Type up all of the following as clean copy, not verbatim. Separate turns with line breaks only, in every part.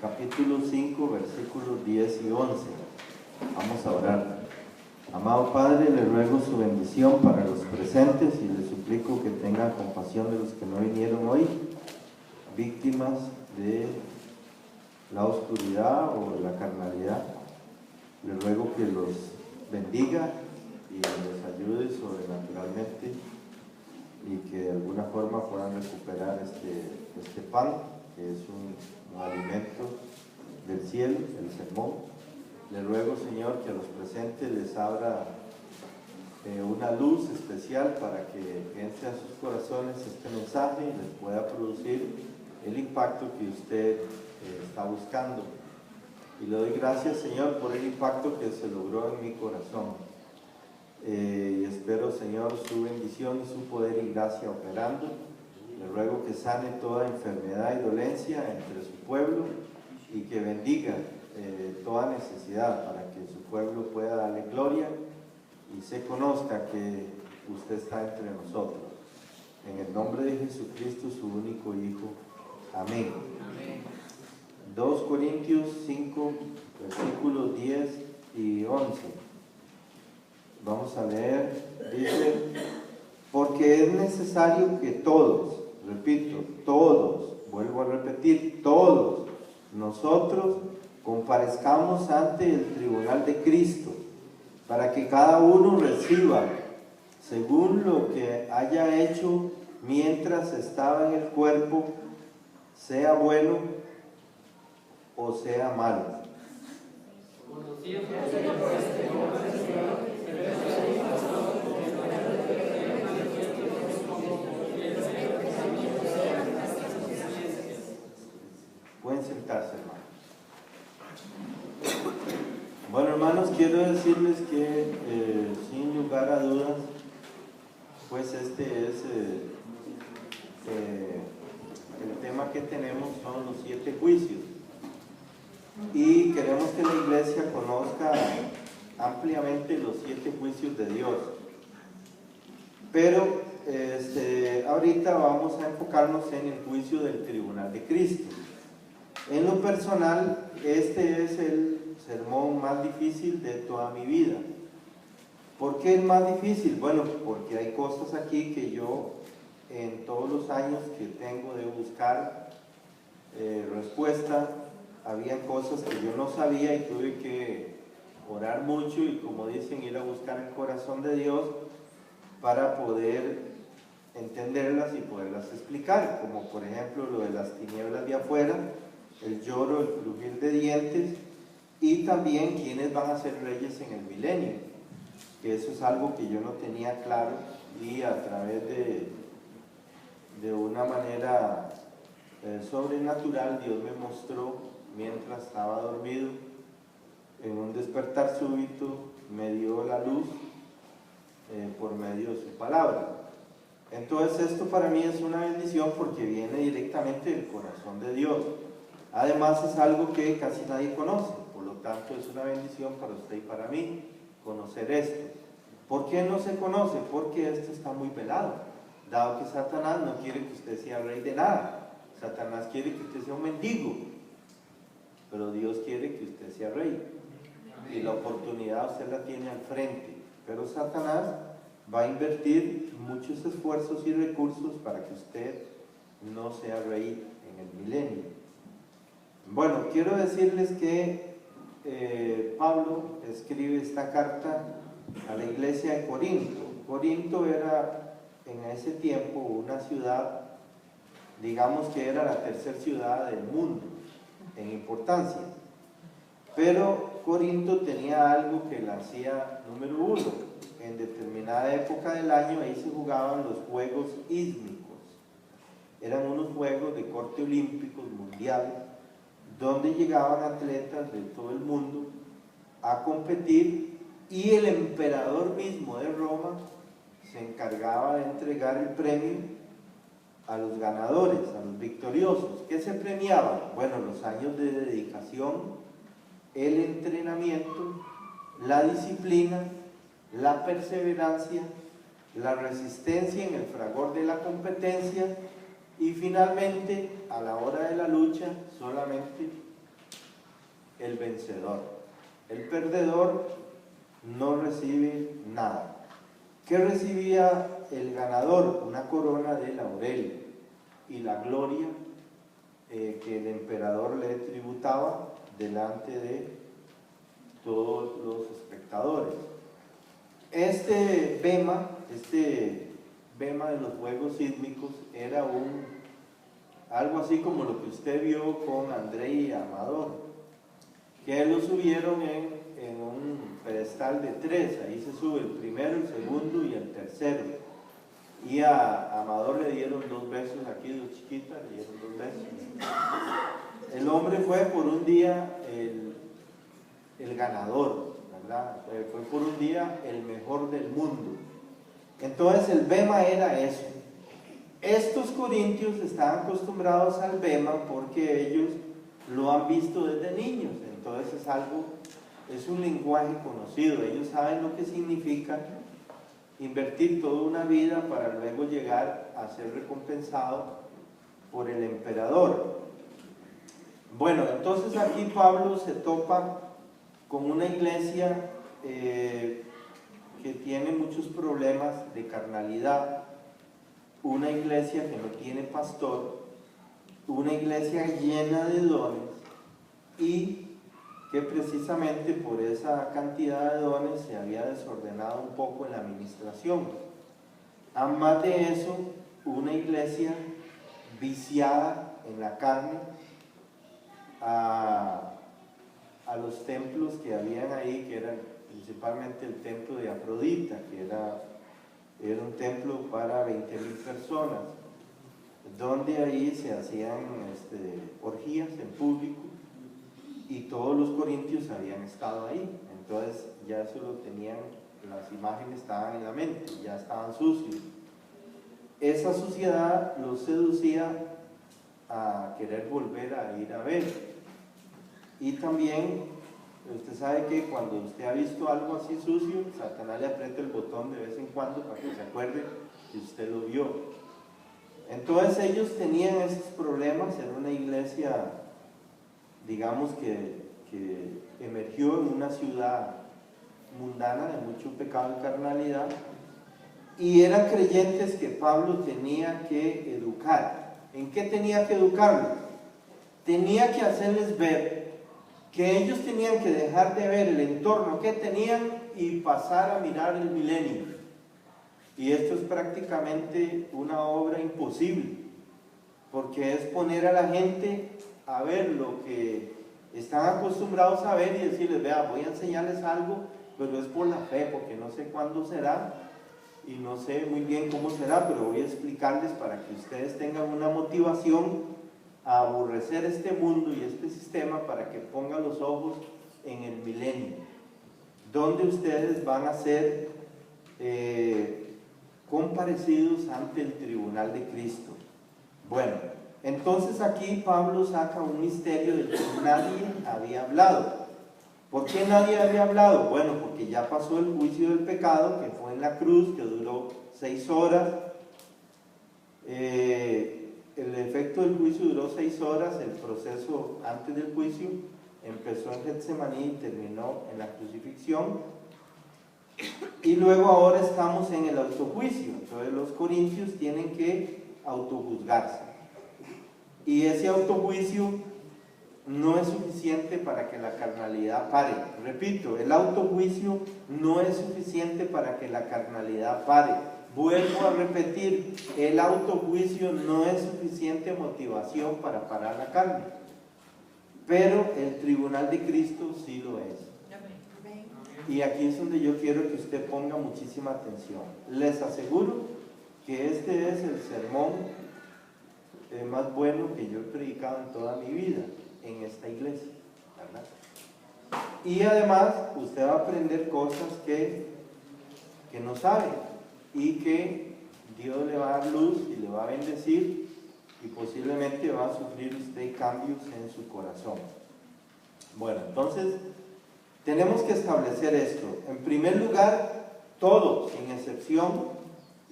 capítulo 5, versículos 10 y 11. Vamos a orar. Amado Padre, le ruego su bendición para los presentes y le suplico que tenga compasión de los que no vinieron hoy, víctimas de la oscuridad o de la carnalidad. Le ruego que los bendiga y les ayude sobrenaturalmente y que de alguna forma puedan recuperar este pan, que es un alimento del cielo, el sermón. Le ruego, Señor, que a los presentes les abra una luz especial para que entre a sus corazones este mensaje y les pueda producir el impacto que usted está buscando. Y le doy gracias, Señor, por el impacto que se logró en mi corazón. Y espero, Señor, su bendición y su poder y gracia operando. Le ruego que sane toda enfermedad y dolencia entre su pueblo y que bendiga toda necesidad para que su pueblo pueda darle gloria y se conozca que usted está entre nosotros. En el nombre de Jesucristo, su único Hijo. Amén. Amén. 2 Corintios 5, versículos 10 y 11. Vamos a leer. Dice: porque es necesario que todos, repito, todos, vuelvo a repetir, todos nosotros comparezcamos ante el tribunal de Cristo, para que cada uno reciba según lo que haya hecho mientras estaba en el cuerpo, sea bueno o sea malo. Pueden sentarse, hermanos. Bueno, hermanos, quiero decirles que sin lugar a dudas, pues este es el tema que tenemos, son los 7 juicios. Y queremos que la iglesia conozca ampliamente los 7 juicios de Dios. Pero ahorita vamos a enfocarnos en el juicio del tribunal de Cristo. En lo personal, este es el sermón más difícil de toda mi vida. ¿Por qué es más difícil? Bueno, porque hay cosas aquí que yo, en todos los años que tengo de buscar respuesta, había cosas que yo no sabía y tuve que orar mucho y, como dicen, ir a buscar el corazón de Dios para poder entenderlas y poderlas explicar, como por ejemplo lo de las tinieblas de afuera, el lloro, el crujir de dientes, y también quiénes van a ser reyes en el milenio, que eso es algo que yo no tenía claro, y a través de una manera sobrenatural Dios me mostró mientras estaba dormido. En un despertar súbito me dio la luz por medio de su palabra. Entonces esto para mí es una bendición porque viene directamente del corazón de Dios. Además es algo que casi nadie conoce, por lo tanto es una bendición para usted y para mí conocer esto. ¿Por qué no se conoce? Porque esto está muy velado, dado que Satanás no quiere que usted sea rey de nada. Satanás quiere que usted sea un mendigo, pero Dios quiere que usted sea rey. Y la oportunidad usted la tiene al frente, pero Satanás va a invertir muchos esfuerzos y recursos para que usted no sea rey en el milenio. Bueno, quiero decirles que Pablo escribe esta carta a la iglesia de Corinto. Corinto era en ese tiempo una ciudad, digamos que era la tercera ciudad del mundo en importancia, pero Corinto tenía algo que la hacía número 1. En determinada época del año ahí se jugaban los Juegos Ísmicos. Eran unos juegos de corte olímpicos mundial, donde llegaban atletas de todo el mundo a competir, y el emperador mismo de Roma se encargaba de entregar el premio a los ganadores, a los victoriosos. ¿Qué se premiaba? Bueno, los años de dedicación, el entrenamiento, la disciplina, la perseverancia, la resistencia en el fragor de la competencia y finalmente, a la hora de la lucha, solamente el vencedor. El perdedor no recibe nada. ¿Qué recibía el ganador? Una corona de laurel y la gloria que el emperador le tributaba delante de todos los espectadores. Este bema de los juegos sísmicos era algo así como lo que usted vio con André y Amador, que lo subieron en un pedestal de 3, ahí se sube el primero, el segundo y el tercero, y a Amador le dieron 2 besos aquí de chiquita, le dieron 2 besos. El hombre fue por un día el ganador, ¿verdad? Fue por un día el mejor del mundo. Entonces el bema era eso. Estos corintios estaban acostumbrados al bema porque ellos lo han visto desde niños, entonces es un lenguaje conocido. Ellos saben lo que significa invertir toda una vida para luego llegar a ser recompensado por el emperador. Bueno, entonces aquí Pablo se topa con una iglesia que tiene muchos problemas de carnalidad, una iglesia que no tiene pastor, una iglesia llena de dones y que precisamente por esa cantidad de dones se había desordenado un poco en la administración. Además de eso, una iglesia viciada en la carne a los templos que habían ahí, que eran principalmente el templo de Afrodita, que era un templo para 20,000 personas, donde ahí se hacían orgías en público y todos los corintios habían estado ahí. Entonces ya eso lo tenían, las imágenes estaban en la mente, ya estaban sucios. Esa suciedad los seducía a querer volver a ir a ver. Y también, usted sabe que cuando usted ha visto algo así sucio, Satanás le aprieta el botón de vez en cuando para que se acuerde que usted lo vio. Entonces ellos tenían esos problemas. En una iglesia, digamos que emergió en una ciudad mundana de mucho pecado y carnalidad, y eran creyentes que Pablo tenía que educar. ¿En qué tenía que educarlos? Tenía que hacerles ver que ellos tenían que dejar de ver el entorno que tenían y pasar a mirar el milenio. Y esto es prácticamente una obra imposible, porque es poner a la gente a ver lo que están acostumbrados a ver y decirles: vea, voy a enseñarles algo, pero es por la fe, porque no sé cuándo será y no sé muy bien cómo será, pero voy a explicarles para que ustedes tengan una motivación a aborrecer este mundo y este sistema, para que pongan los ojos en el milenio, donde ustedes van a ser comparecidos ante el tribunal de Cristo. Bueno, entonces aquí Pablo saca un misterio del que nadie había hablado. ¿Por qué nadie había hablado? Bueno, porque ya pasó el juicio del pecado, que fue en la cruz, que duró 6 horas. El efecto del juicio duró 6 horas. El proceso antes del juicio empezó en Getsemaní y terminó en la crucifixión. Y luego ahora estamos en el autojuicio. Entonces los corintios tienen que autojuzgarse. Y ese autojuicio no es suficiente para que la carnalidad pare. Repito, el autojuicio no es suficiente para que la carnalidad pare. Vuelvo a repetir, el autojuicio no es suficiente motivación para parar la carne, pero el tribunal de Cristo sí lo es. Y aquí es donde yo quiero que usted ponga muchísima atención. Les aseguro que este es el sermón más bueno que yo he predicado en toda mi vida en esta iglesia, ¿verdad? Y además usted va a aprender cosas que no sabe, y que Dios le va a dar luz y le va a bendecir, y posiblemente va a sufrir usted cambios en su corazón. Bueno, entonces tenemos que establecer esto. En primer lugar, todos, sin excepción,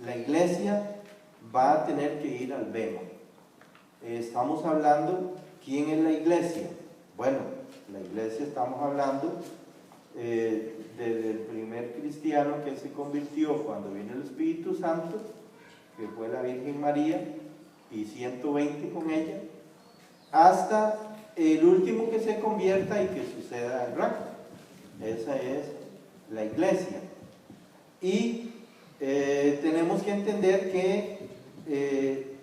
la iglesia va a tener que ir al bema. Estamos hablando, ¿quién es la iglesia? Bueno, La iglesia, estamos hablando desde el primer cristiano que se convirtió cuando vino el Espíritu Santo, que fue la Virgen María, y 120 con ella, hasta el último que se convierta y que suceda el rapto. Esa es la iglesia. Y tenemos que entender que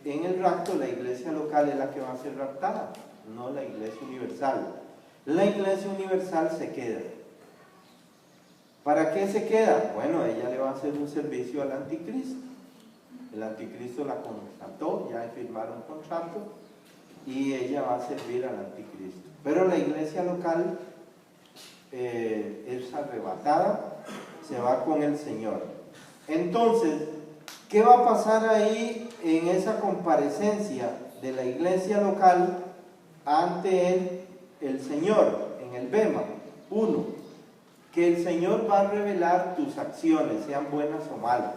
en el rapto la iglesia local es la que va a ser raptada, no la iglesia universal. La iglesia universal se queda. ¿Para qué se queda? Bueno, ella le va a hacer un servicio al anticristo. El anticristo la contrató, ya firmaron un contrato, y ella va a servir al anticristo. Pero la iglesia local es arrebatada, se va con el Señor. Entonces, ¿qué va a pasar ahí en esa comparecencia de la iglesia local ante el Señor, en el Bema? Uno, que el Señor va a revelar tus acciones, sean buenas o malas.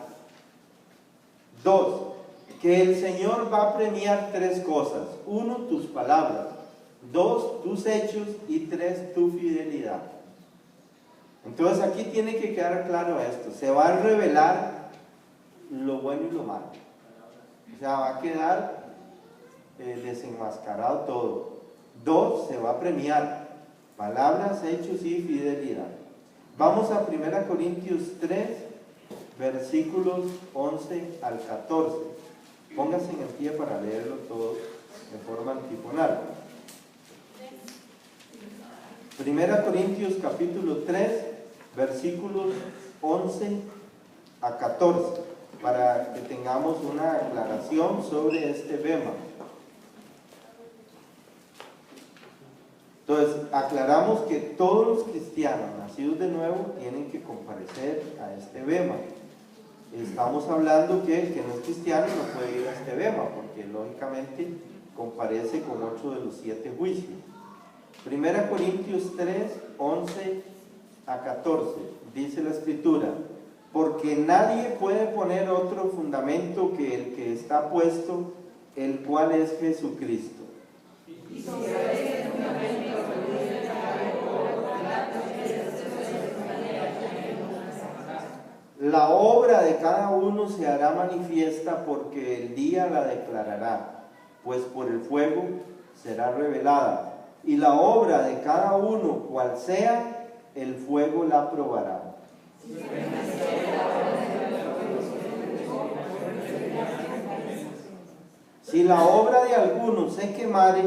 Dos, que el Señor va a premiar tres cosas. Uno, tus palabras. Dos, tus hechos. Y tres, tu fidelidad. Entonces aquí tiene que quedar claro esto. Se va a revelar lo bueno y lo malo. O sea, va a quedar desenmascarado todo. Dos, se va a premiar. Palabras, hechos y fidelidad. Vamos a 1 Corintios 3, versículos 11 al 14. Póngase en pie para leerlo todo de forma antifonal. 1 Corintios capítulo 3, versículos 11 a 14, para que tengamos una aclaración sobre este Bema. Entonces, aclaramos que todos los cristianos nacidos de nuevo tienen que comparecer a este Bema. Estamos hablando que el que no es cristiano no puede ir a este Bema, porque lógicamente comparece con otro de los 7 juicios. 1 Corintios 3, 11 a 14, dice la Escritura: porque nadie puede poner otro fundamento que el que está puesto, el cual es Jesucristo. La obra de cada uno se hará manifiesta, porque el día la declarará, pues por el fuego será revelada, y la obra de cada uno, cual sea, el fuego la probará. Si la obra de alguno se quemare,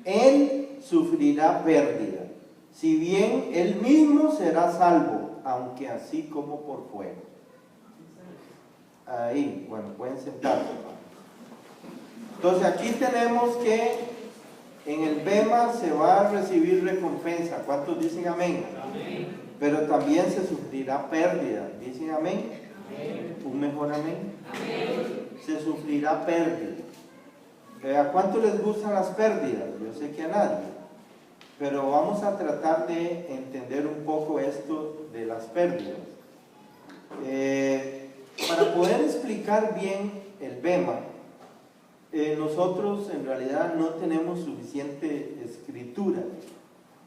él sufrirá pérdida, si bien él mismo será salvo, aunque así como por fuego. Ahí, bueno, pueden sentarse. Entonces aquí tenemos que en el Bema se va a recibir recompensa. ¿Cuántos dicen amén? Amén. Pero también se sufrirá pérdida. ¿Dicen amén? Amén. ¿Un mejor amén? Amén. Se sufrirá pérdida. ¿A cuántos les gustan las pérdidas? Yo sé que a nadie. Pero vamos a tratar de entender un poco esto de las pérdidas. Para poder explicar bien el Bema, nosotros en realidad no tenemos suficiente escritura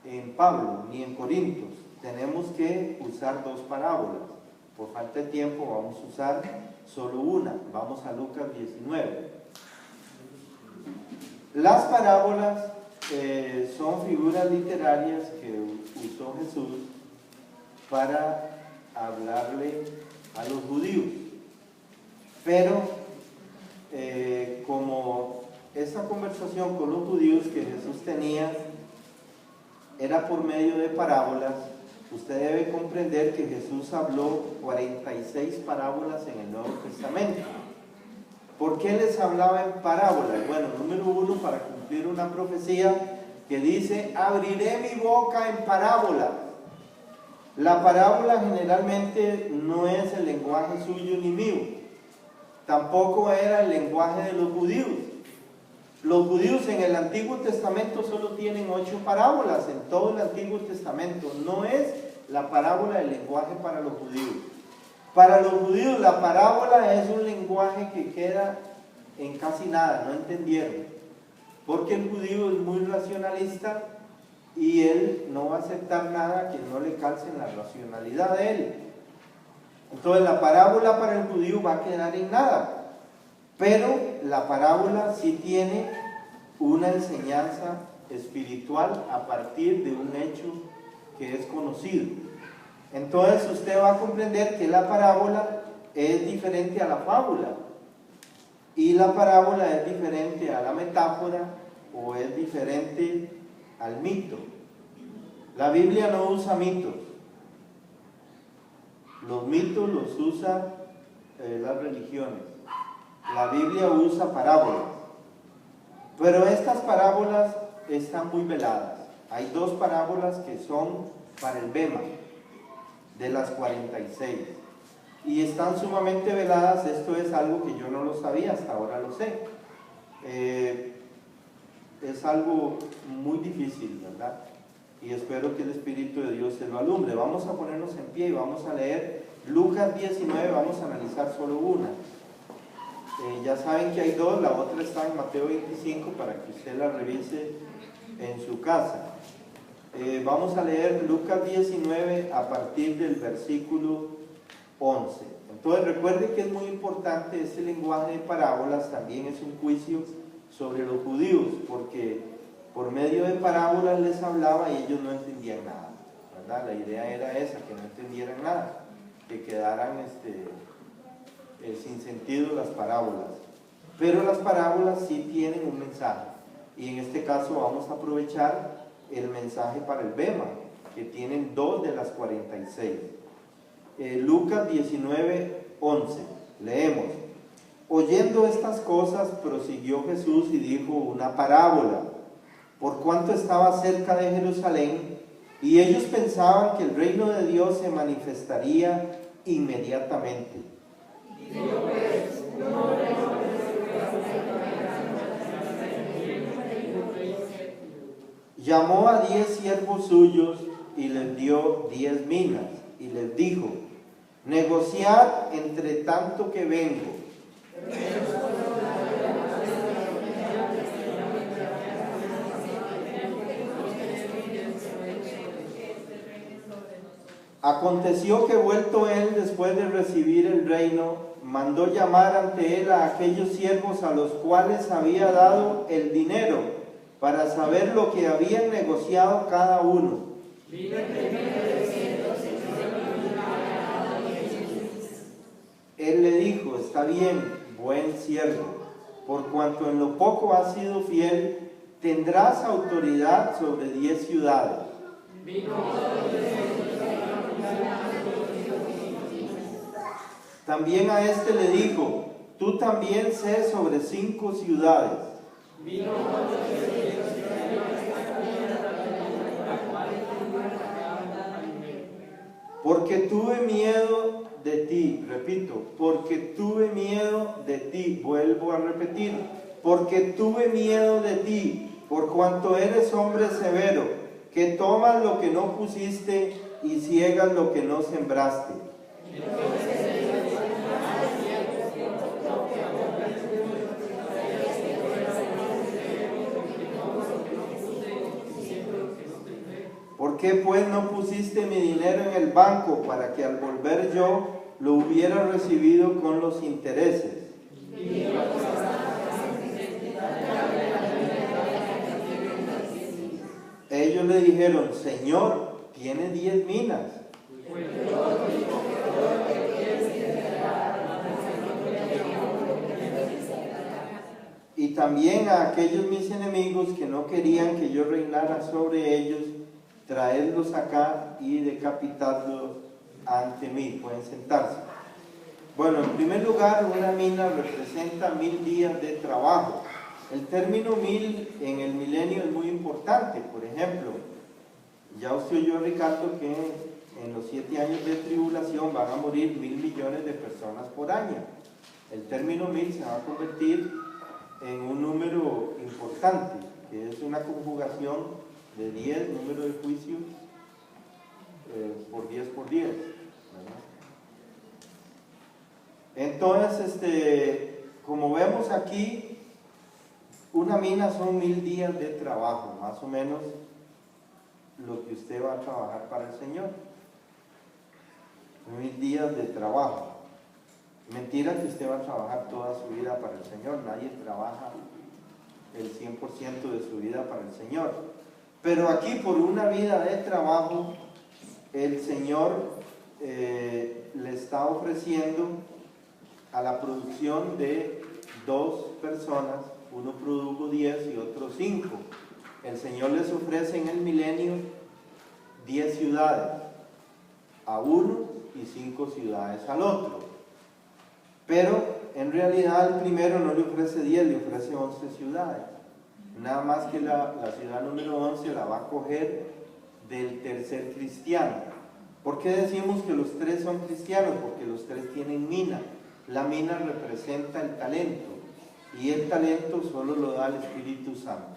en Pablo ni en Corintios. Tenemos que usar 2 parábolas. Por falta de tiempo vamos a usar solo una. Vamos a Lucas 19. Las parábolas son figuras literarias que usó Jesús para hablarle a los judíos. Pero como esa conversación con los judíos que Jesús tenía era por medio de parábolas, usted debe comprender que Jesús habló 46 parábolas en el Nuevo Testamento. ¿Por qué les hablaba en parábolas? Bueno, número 1, para cumplir una profecía que dice: abriré mi boca en parábolas. La parábola generalmente no es el lenguaje suyo ni mío. Tampoco era el lenguaje de los judíos. Los judíos en el Antiguo Testamento solo tienen 8 parábolas en todo el Antiguo Testamento. No es la parábola del lenguaje para los judíos. Para los judíos la parábola es un lenguaje que queda en casi nada, no entendieron. Porque el judío es muy racionalista y él no va a aceptar nada que no le calce en la racionalidad de él. Entonces la parábola para el judío va a quedar en nada, pero la parábola sí tiene una enseñanza espiritual a partir de un hecho que es conocido. Entonces usted va a comprender que la parábola es diferente a la fábula, y la parábola es diferente a la metáfora, o es diferente al mito. La Biblia no usa mitos. Los mitos los usan las religiones. La Biblia usa parábolas. Pero estas parábolas están muy veladas. Hay dos parábolas que son para el Bema, de las 46. Y están sumamente veladas. Esto es algo que yo no lo sabía, hasta ahora lo sé. Es algo muy difícil, ¿verdad? Y espero que el Espíritu de Dios se lo alumbre. Vamos a ponernos en pie y vamos a leer Lucas 19, vamos a analizar solo una. Ya saben que hay dos, la otra está en Mateo 25 para que usted la revise en su casa. Vamos a leer Lucas 19 a partir del versículo 11. Entonces recuerde que es muy importante este lenguaje de parábolas, también es un juicio sobre los judíos, porque por medio de parábolas les hablaba y ellos no entendían nada, ¿verdad? La idea era esa, que no entendieran nada, que quedaran sin sentido las parábolas. Pero las parábolas sí tienen un mensaje, y en este caso vamos a aprovechar el mensaje para el Bema, que tienen dos de las 46. Lucas 19, 11, leemos: oyendo estas cosas, prosiguió Jesús y dijo una parábola, por cuanto estaba cerca de Jerusalén, y ellos pensaban que el reino de Dios se manifestaría inmediatamente. Llamó a 10 siervos suyos y les dio 10 minas, y les dijo: negociad entre tanto que vengo. Aconteció que vuelto él después de recibir el reino, mandó llamar ante él a aquellos siervos a los cuales había dado el dinero, para saber lo que habían negociado cada uno. Él le dijo: está bien, buen siervo, por cuanto en lo poco has sido fiel, tendrás autoridad sobre 10 ciudades. También a este le dijo: tú también sé sobre 5 ciudades. Porque tuve miedo de ti, repito, porque tuve miedo de ti, vuelvo a repetir, porque tuve miedo de ti, por cuanto eres hombre severo, que tomas lo que no pusiste y ciegas lo que no sembraste. ¿Por qué pues no pusiste mi dinero en el banco para que al volver yo lo hubiera recibido con los intereses? Ellos le dijeron: Señor, tiene 10 minas. Y también a aquellos mis enemigos que no querían que yo reinara sobre ellos, traedlos acá y decapitadlos ante mí. Pueden sentarse. Bueno, en primer lugar, una mina representa 1000 días de trabajo. El término 1000 en el milenio es muy importante. Por ejemplo, ya usted oyó, Ricardo, que en los 7 años de tribulación van a morir 1000 millones de personas por año. El término 1000 se va a convertir en un número importante, que es una conjugación de 10, número de juicios, por 10 por 10, ¿verdad? Entonces, como vemos aquí, una mina son 1000 días de trabajo, más o menos lo que usted va a trabajar para el Señor. 1000 días de trabajo. Mentira que usted va a trabajar toda su vida para el Señor. Nadie trabaja el 100% de su vida para el Señor. Pero aquí, por una vida de trabajo, el Señor le está ofreciendo a la producción de 2 personas. Uno produjo 10 y otro 5. El Señor les ofrece en el milenio 10 ciudades a uno y 5 ciudades al otro. Pero en realidad el primero no le ofrece 10, le ofrece 11 ciudades. Nada más que la ciudad número 11 la va a coger del tercer cristiano. ¿Por qué decimos que los 3 son cristianos? Porque los 3 tienen mina. La mina representa el talento, y el talento solo lo da el Espíritu Santo.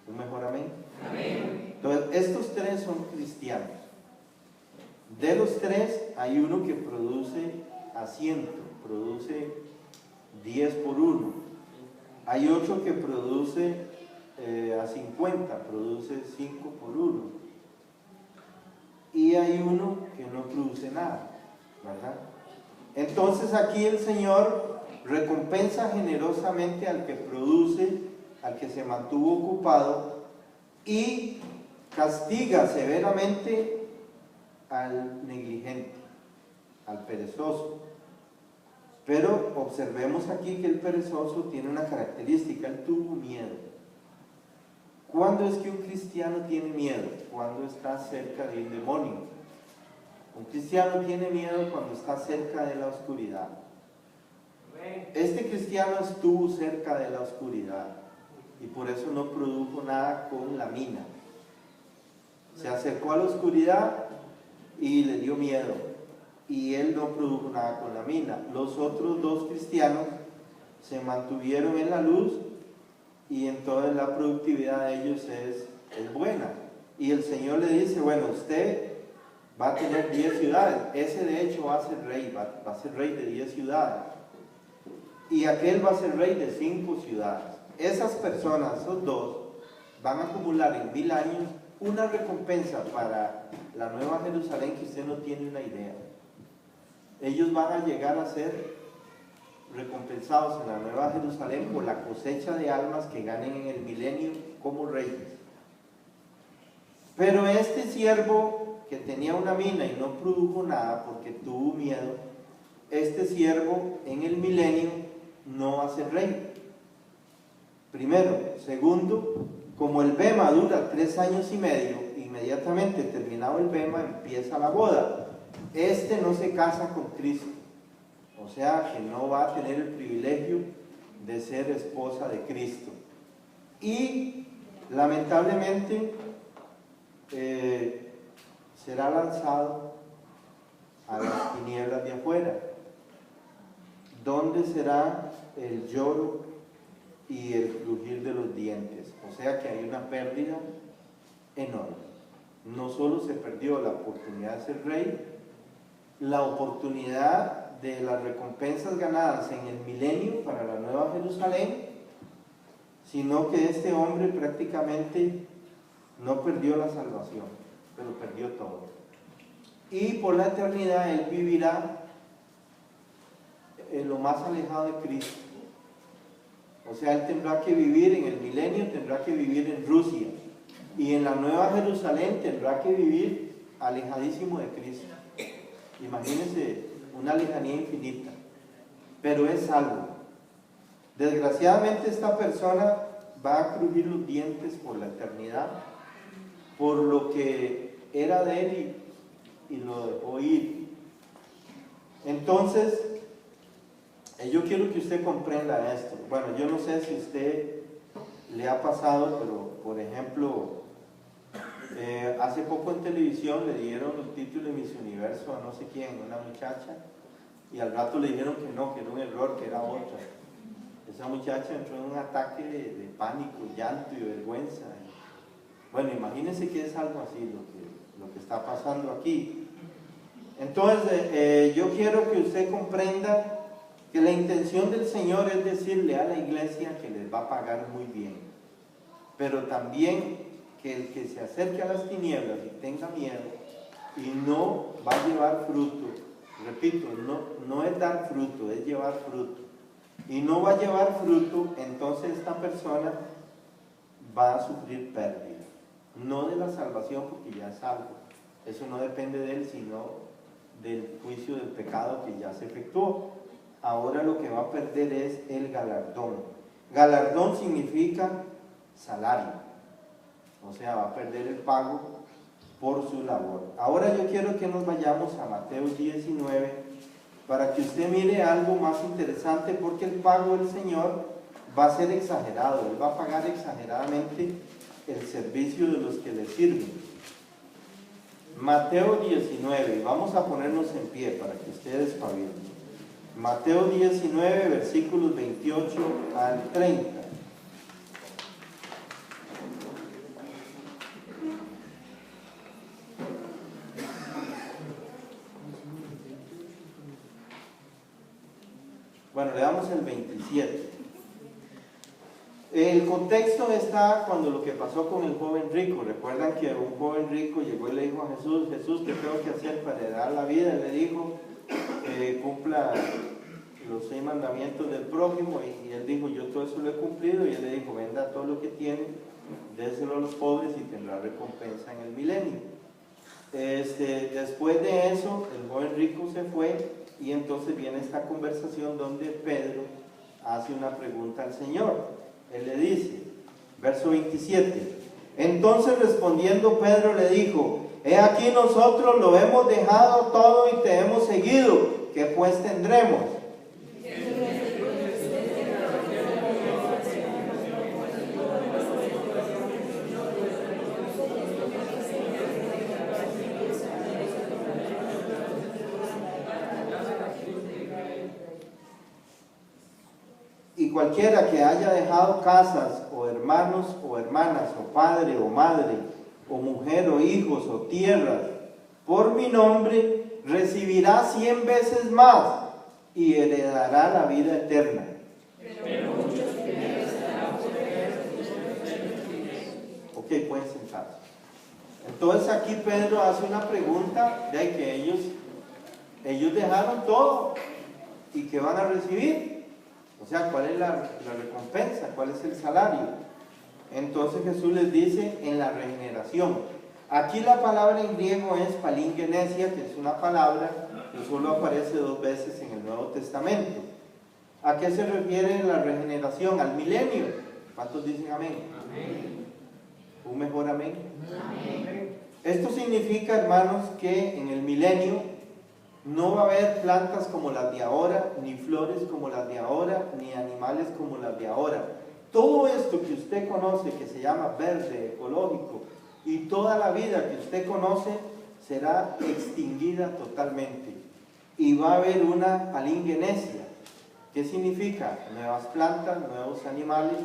¿Un mejor amén? Amén. Entonces, estos 3 son cristianos. De los 3 hay uno que produce a 100, produce 10 por 1. Hay otro que produce a 50, produce 5 por 1. Y hay uno que no produce nada, ¿verdad? Entonces aquí el Señor recompensa generosamente al que produce, al que se mantuvo ocupado, y castiga severamente al negligente, al perezoso. Pero observemos aquí que el perezoso tiene una característica: él tuvo miedo. ¿Cuándo es que un cristiano tiene miedo? Cuando está cerca de un demonio. Un cristiano tiene miedo cuando está cerca de la oscuridad. Este cristiano estuvo cerca de la oscuridad y por eso no produjo nada con la mina. Se acercó a la oscuridad y le dio miedo, y él no produjo nada con la mina. Los otros 2 cristianos se mantuvieron en la luz, y entonces la productividad de ellos es buena. Y el Señor le dice: bueno, usted va a tener 10 ciudades. Ese de hecho va a ser rey, va a ser rey de 10 ciudades. Y aquel va a ser rey de 5 ciudades. Esas personas, esos 2, van a acumular en 1000 años una recompensa para la Nueva Jerusalén que usted no tiene una idea. Ellos van a llegar a ser recompensados en la Nueva Jerusalén por la cosecha de almas que ganen en el milenio como reyes. Pero este siervo que tenía una mina y no produjo nada porque tuvo miedo, este siervo en el milenio no va a ser rey. Primero. Segundo, como el bema dura 3 años y medio, inmediatamente terminado el bema empieza la boda. Este no se casa con Cristo, o sea que no va a tener el privilegio de ser esposa de Cristo. Y lamentablemente será lanzado a las tinieblas de afuera, donde será el lloro y el crujir de los dientes. O sea que hay una pérdida enorme. No solo se perdió la oportunidad de ser rey, la oportunidad de las recompensas ganadas en el milenio para la Nueva Jerusalén, sino que este hombre prácticamente no perdió la salvación, pero perdió todo. Y por la eternidad él vivirá en lo más alejado de Cristo. O sea, él tendrá que vivir en el milenio, tendrá que vivir en Rusia, y en la Nueva Jerusalén tendrá que vivir alejadísimo de Cristo. Imagínense una lejanía infinita, pero es salvo. Desgraciadamente esta persona va a crujir los dientes por la eternidad, por lo que era de él y lo dejó ir. Entonces, yo quiero que usted comprenda esto. Bueno, yo no sé si a usted le ha pasado, pero por ejemplo, hace poco en televisión le dieron el título de Miss Universo a no sé quién, una muchacha, y al rato le dijeron que no, que era un error, que era otra. Esa muchacha entró en un ataque de pánico, llanto y vergüenza. Bueno, imagínense que es algo así lo que está pasando aquí. Entonces, yo quiero que usted comprenda que la intención del Señor es decirle a la iglesia que les va a pagar muy bien, pero también que el que se acerque a las tinieblas y tenga miedo y no va a llevar fruto, repito, no es dar fruto, es llevar fruto, y no va a llevar fruto, entonces esta persona va a sufrir pérdida, no de la salvación porque ya es salvo, eso no depende de él, sino del juicio del pecado que ya se efectuó. Ahora lo que va a perder es el galardón. Galardón significa salario, o sea, va a perder el pago por su labor. Ahora yo quiero que nos vayamos a Mateo 19 para que usted mire algo más interesante, porque el pago del Señor va a ser exagerado, Él va a pagar exageradamente el servicio de los que le sirven. Mateo 19, vamos a ponernos en pie para que ustedes espabilen. Mateo 19, versículos 28 al 30. Bueno, leamos el 27. El contexto está cuando lo que pasó con el joven rico. Recuerdan que un joven rico llegó y le dijo a Jesús: Jesús, ¿qué tengo que hacer para heredar la vida? Él le dijo: cumpla los 6 mandamientos del prójimo, y él dijo: yo todo eso lo he cumplido. Y él le dijo: venda todo lo que tiene, déselo a los pobres y tendrá recompensa en el milenio. Después de eso, el joven rico se fue, y entonces viene esta conversación donde Pedro hace una pregunta al Señor. Él le dice, verso 27, entonces respondiendo Pedro le dijo: he aquí nosotros lo hemos dejado todo y te hemos seguido, ¿qué pues tendremos? Y cualquiera que haya dejado casas, o hermanos, o hermanas, o padre, o madre, o mujer, o hijos, o tierras, por mi nombre, recibirá 100 veces más, y heredará la vida eterna. Ok, pueden sentarse. Entonces aquí Pedro hace una pregunta de que ellos dejaron todo, y ¿qué van a recibir? O sea, ¿cuál es la recompensa? ¿Cuál es el salario? Entonces Jesús les dice: en la regeneración. Aquí la palabra en griego es palingenesia, que es una palabra que solo aparece 2 veces en el Nuevo Testamento. ¿A qué se refiere la regeneración? Al milenio. ¿Cuántos dicen amén? Amén. ¿Un mejor amén? Amén. Esto significa, hermanos, que en el milenio no va a haber plantas como las de ahora, ni flores como las de ahora, ni animales como las de ahora. Todo esto que usted conoce, que se llama verde, ecológico, y toda la vida que usted conoce, será extinguida totalmente. Y va a haber una palingenesia. ¿Qué significa? Nuevas plantas, nuevos animales,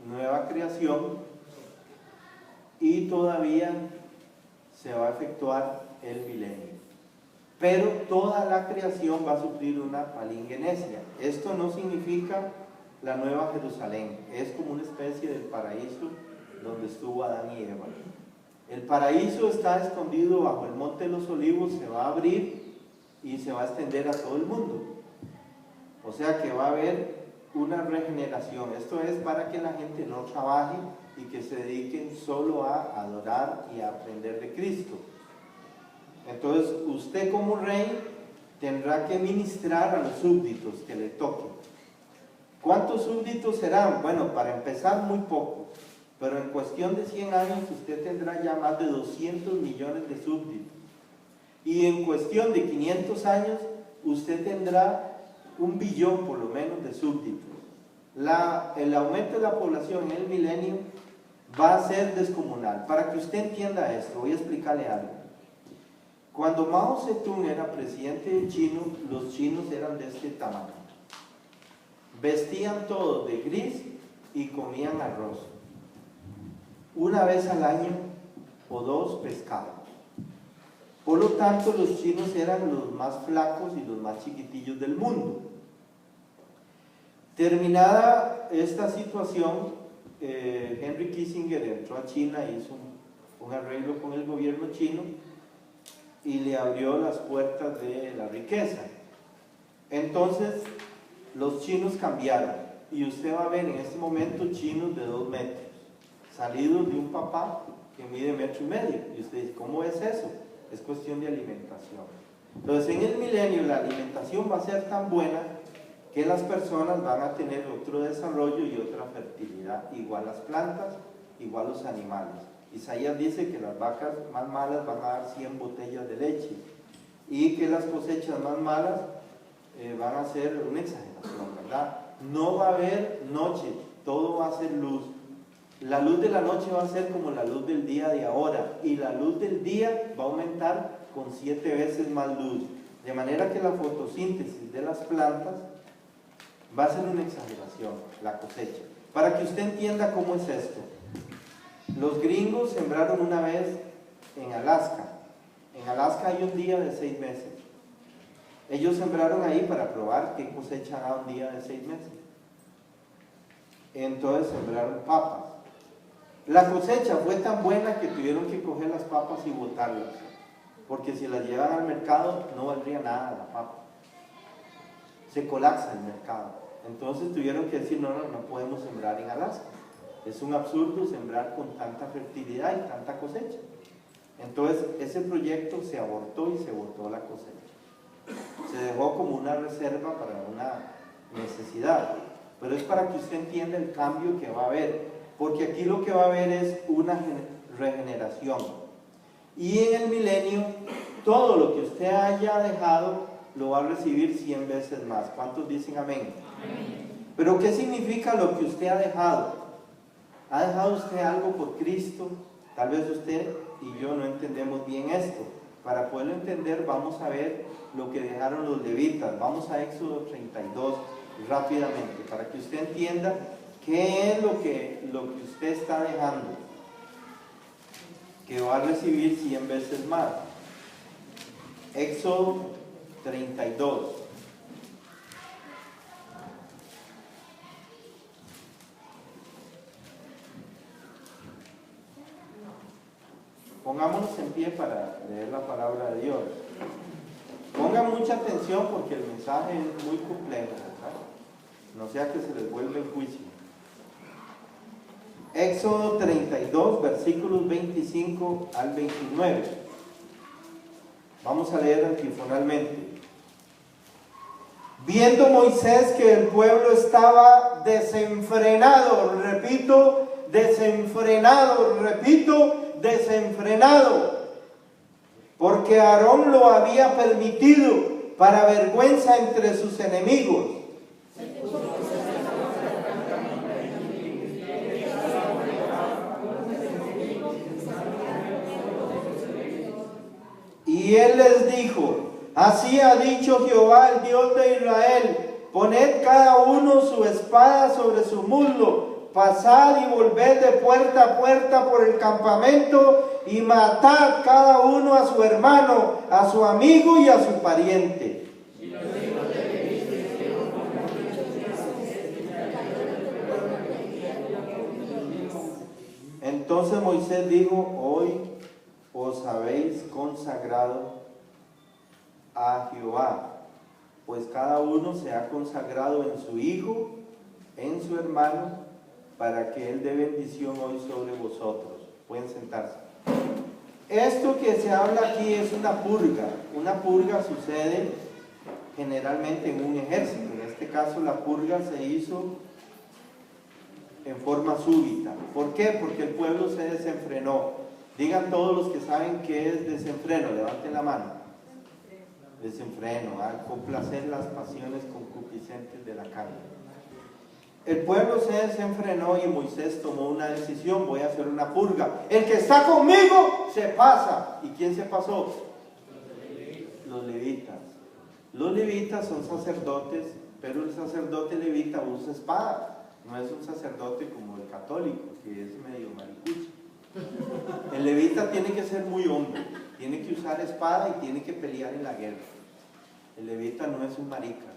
nueva creación, y todavía se va a efectuar el milenio. Pero toda la creación va a sufrir una palingenesia. Esto no significa la nueva Jerusalén, es como una especie del paraíso donde estuvo Adán y Eva. El paraíso está escondido bajo el monte de los olivos, se va a abrir y se va a extender a todo el mundo. O sea que va a haber una regeneración. Esto es para que la gente no trabaje y que se dediquen solo a adorar y a aprender de Cristo. Entonces usted como rey tendrá que ministrar a los súbditos que le toquen. ¿Cuántos súbditos serán? Bueno, para empezar muy pocos, pero en cuestión de 100 años usted tendrá ya más de 200 millones de súbditos. Y en cuestión de 500 años usted tendrá 1 billón por lo menos de súbditos. El aumento de la población en el milenio va a ser descomunal. Para que usted entienda esto, voy a explicarle algo. Cuando Mao Zedong era presidente de China, los chinos eran de este tamaño. Vestían todos de gris y comían arroz. Una vez al año o 2 pescados. Por lo tanto, los chinos eran los más flacos y los más chiquitillos del mundo. Terminada esta situación, Henry Kissinger entró a China, hizo un arreglo con el gobierno chino y le abrió las puertas de la riqueza. Entonces los chinos cambiaron y usted va a ver en este momento chinos de 2 metros, salidos de un papá que mide 1,5 metros. Y usted dice, ¿cómo es eso? Es cuestión de alimentación. Entonces en el milenio la alimentación va a ser tan buena que las personas van a tener otro desarrollo y otra fertilidad, igual las plantas, igual los animales. Isaías dice que las vacas más malas van a dar 100 botellas de leche y que las cosechas más malas van a ser una exageración, ¿verdad? No va a haber noche, todo va a ser luz. La luz de la noche va a ser como la luz del día de ahora, y la luz del día va a aumentar con 7 veces más luz, de manera que la fotosíntesis de las plantas va a ser una exageración, la cosecha. Para que usted entienda cómo es esto, los gringos sembraron una vez en Alaska. En Alaska hay un día de 6 meses. Ellos sembraron ahí para probar qué cosecha da un día de 6 meses. Entonces sembraron papas. La cosecha fue tan buena que tuvieron que coger las papas y botarlas, porque si las llevan al mercado no valdría nada la papa. Se colapsa el mercado. Entonces tuvieron que decir, no podemos sembrar en Alaska. Es un absurdo sembrar con tanta fertilidad y tanta cosecha. Entonces ese proyecto se abortó y se botó la cosecha. Se dejó como una reserva para una necesidad. Pero es para que usted entienda el cambio que va a haber. Porque aquí lo que va a haber es una regeneración. Y en el milenio, todo lo que usted haya dejado, lo va a recibir 100 veces más. ¿Cuántos dicen amén? Amén. Pero ¿qué significa lo que usted ha dejado? ¿Ha dejado usted algo por Cristo? Tal vez usted y yo no entendemos bien esto. Para poderlo entender, vamos a ver lo que dejaron los levitas. Vamos a Éxodo 32 rápidamente, para que usted entienda qué es lo que usted está dejando, que va a recibir 100 veces más. Éxodo 32. Pongámonos en pie para leer la palabra de Dios. Pongan mucha atención porque el mensaje es muy complejo, ¿verdad? No sea que se les vuelva el juicio. Éxodo 32, versículos 25 al 29. Vamos a leer antifonalmente. Viendo Moisés que el pueblo estaba desenfrenado, repito, desenfrenado, porque Aarón lo había permitido para vergüenza entre sus enemigos. Y él les dijo, así ha dicho Jehová, el Dios de Israel, poned cada uno su espada sobre su muslo, pasad y volved de puerta a puerta por el campamento y matad cada uno a su hermano, a su amigo y a su pariente. Entonces Moisés dijo, hoy os habéis consagrado a Jehová, pues cada uno se ha consagrado en su hijo, en su hermano, para que él dé bendición hoy sobre vosotros. Pueden sentarse. Esto que se habla aquí es una purga. Una purga sucede generalmente en un ejército. En este caso la purga se hizo en forma súbita. ¿Por qué? Porque el pueblo se desenfrenó. Digan todos los que saben qué es desenfreno, levanten la mano. Desenfreno, complacer las pasiones concupiscentes de la carne. El pueblo se desenfrenó y Moisés tomó una decisión, voy a hacer una purga. El que está conmigo se pasa. ¿Y quién se pasó? Los levitas. Los levitas son sacerdotes, pero el sacerdote levita usa espada. No es un sacerdote como el católico, que es medio maricucho. El levita tiene que ser muy hombre, tiene que usar espada y tiene que pelear en la guerra. El levita no es un maricas.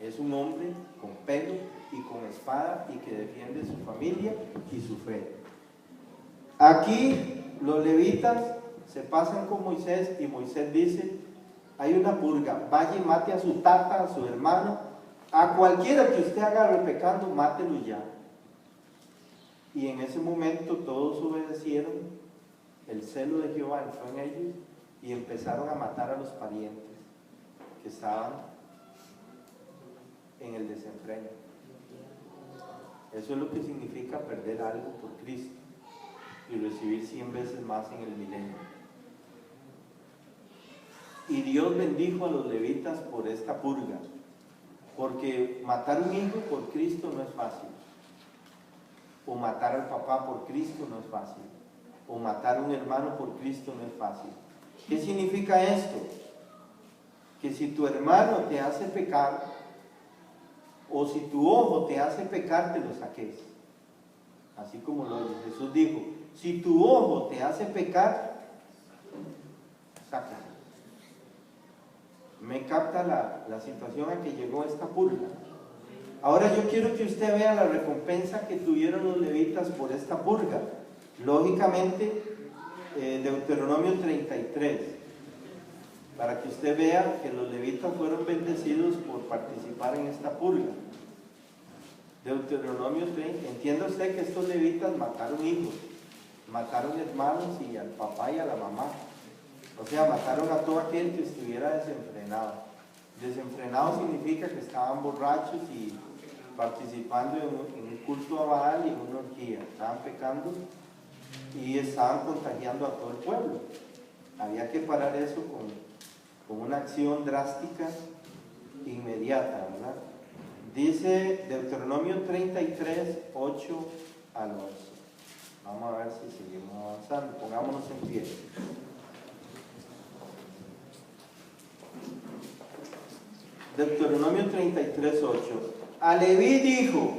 Es un hombre con pelo y con espada y que defiende su familia y su fe. Aquí los levitas se pasan con Moisés y Moisés dice, hay una purga, vaya y mate a su tata, a su hermano, a cualquiera que usted agarre pecando, mátelo ya. Y en ese momento todos obedecieron, el celo de Jehová entró en ellos y empezaron a matar a los parientes que estaban en el desenfreno. Eso es lo que significa perder algo por Cristo y recibir 100 veces más en el milenio. Y Dios bendijo a los levitas por esta purga, porque matar un hijo por Cristo no es fácil, o matar al papá por Cristo no es fácil, o matar a un hermano por Cristo no es fácil. ¿Qué significa esto? Que si tu hermano te hace pecar, o si tu ojo te hace pecar, te lo saques. Así como lo dice Jesús dijo, si tu ojo te hace pecar, sácalo. Me capta la situación a que llegó esta purga. Ahora yo quiero que usted vea la recompensa que tuvieron los levitas por esta purga. Lógicamente, Deuteronomio 33, para que usted vea que los levitas fueron bendecidos por participar en esta purga. Deuteronomio 30, entienda usted que estos levitas mataron hijos, mataron hermanos y al papá y a la mamá. O sea, mataron a todo aquel que estuviera desenfrenado. Desenfrenado significa que estaban borrachos y participando en un culto a Baal y en una orgía. Estaban pecando y estaban contagiando a todo el pueblo. Había que parar eso con una acción drástica, inmediata, ¿verdad? Dice Deuteronomio 33, 8 al 11. Vamos a ver si seguimos avanzando. Pongámonos en pie. Deuteronomio 33, 8. A Leví dijo,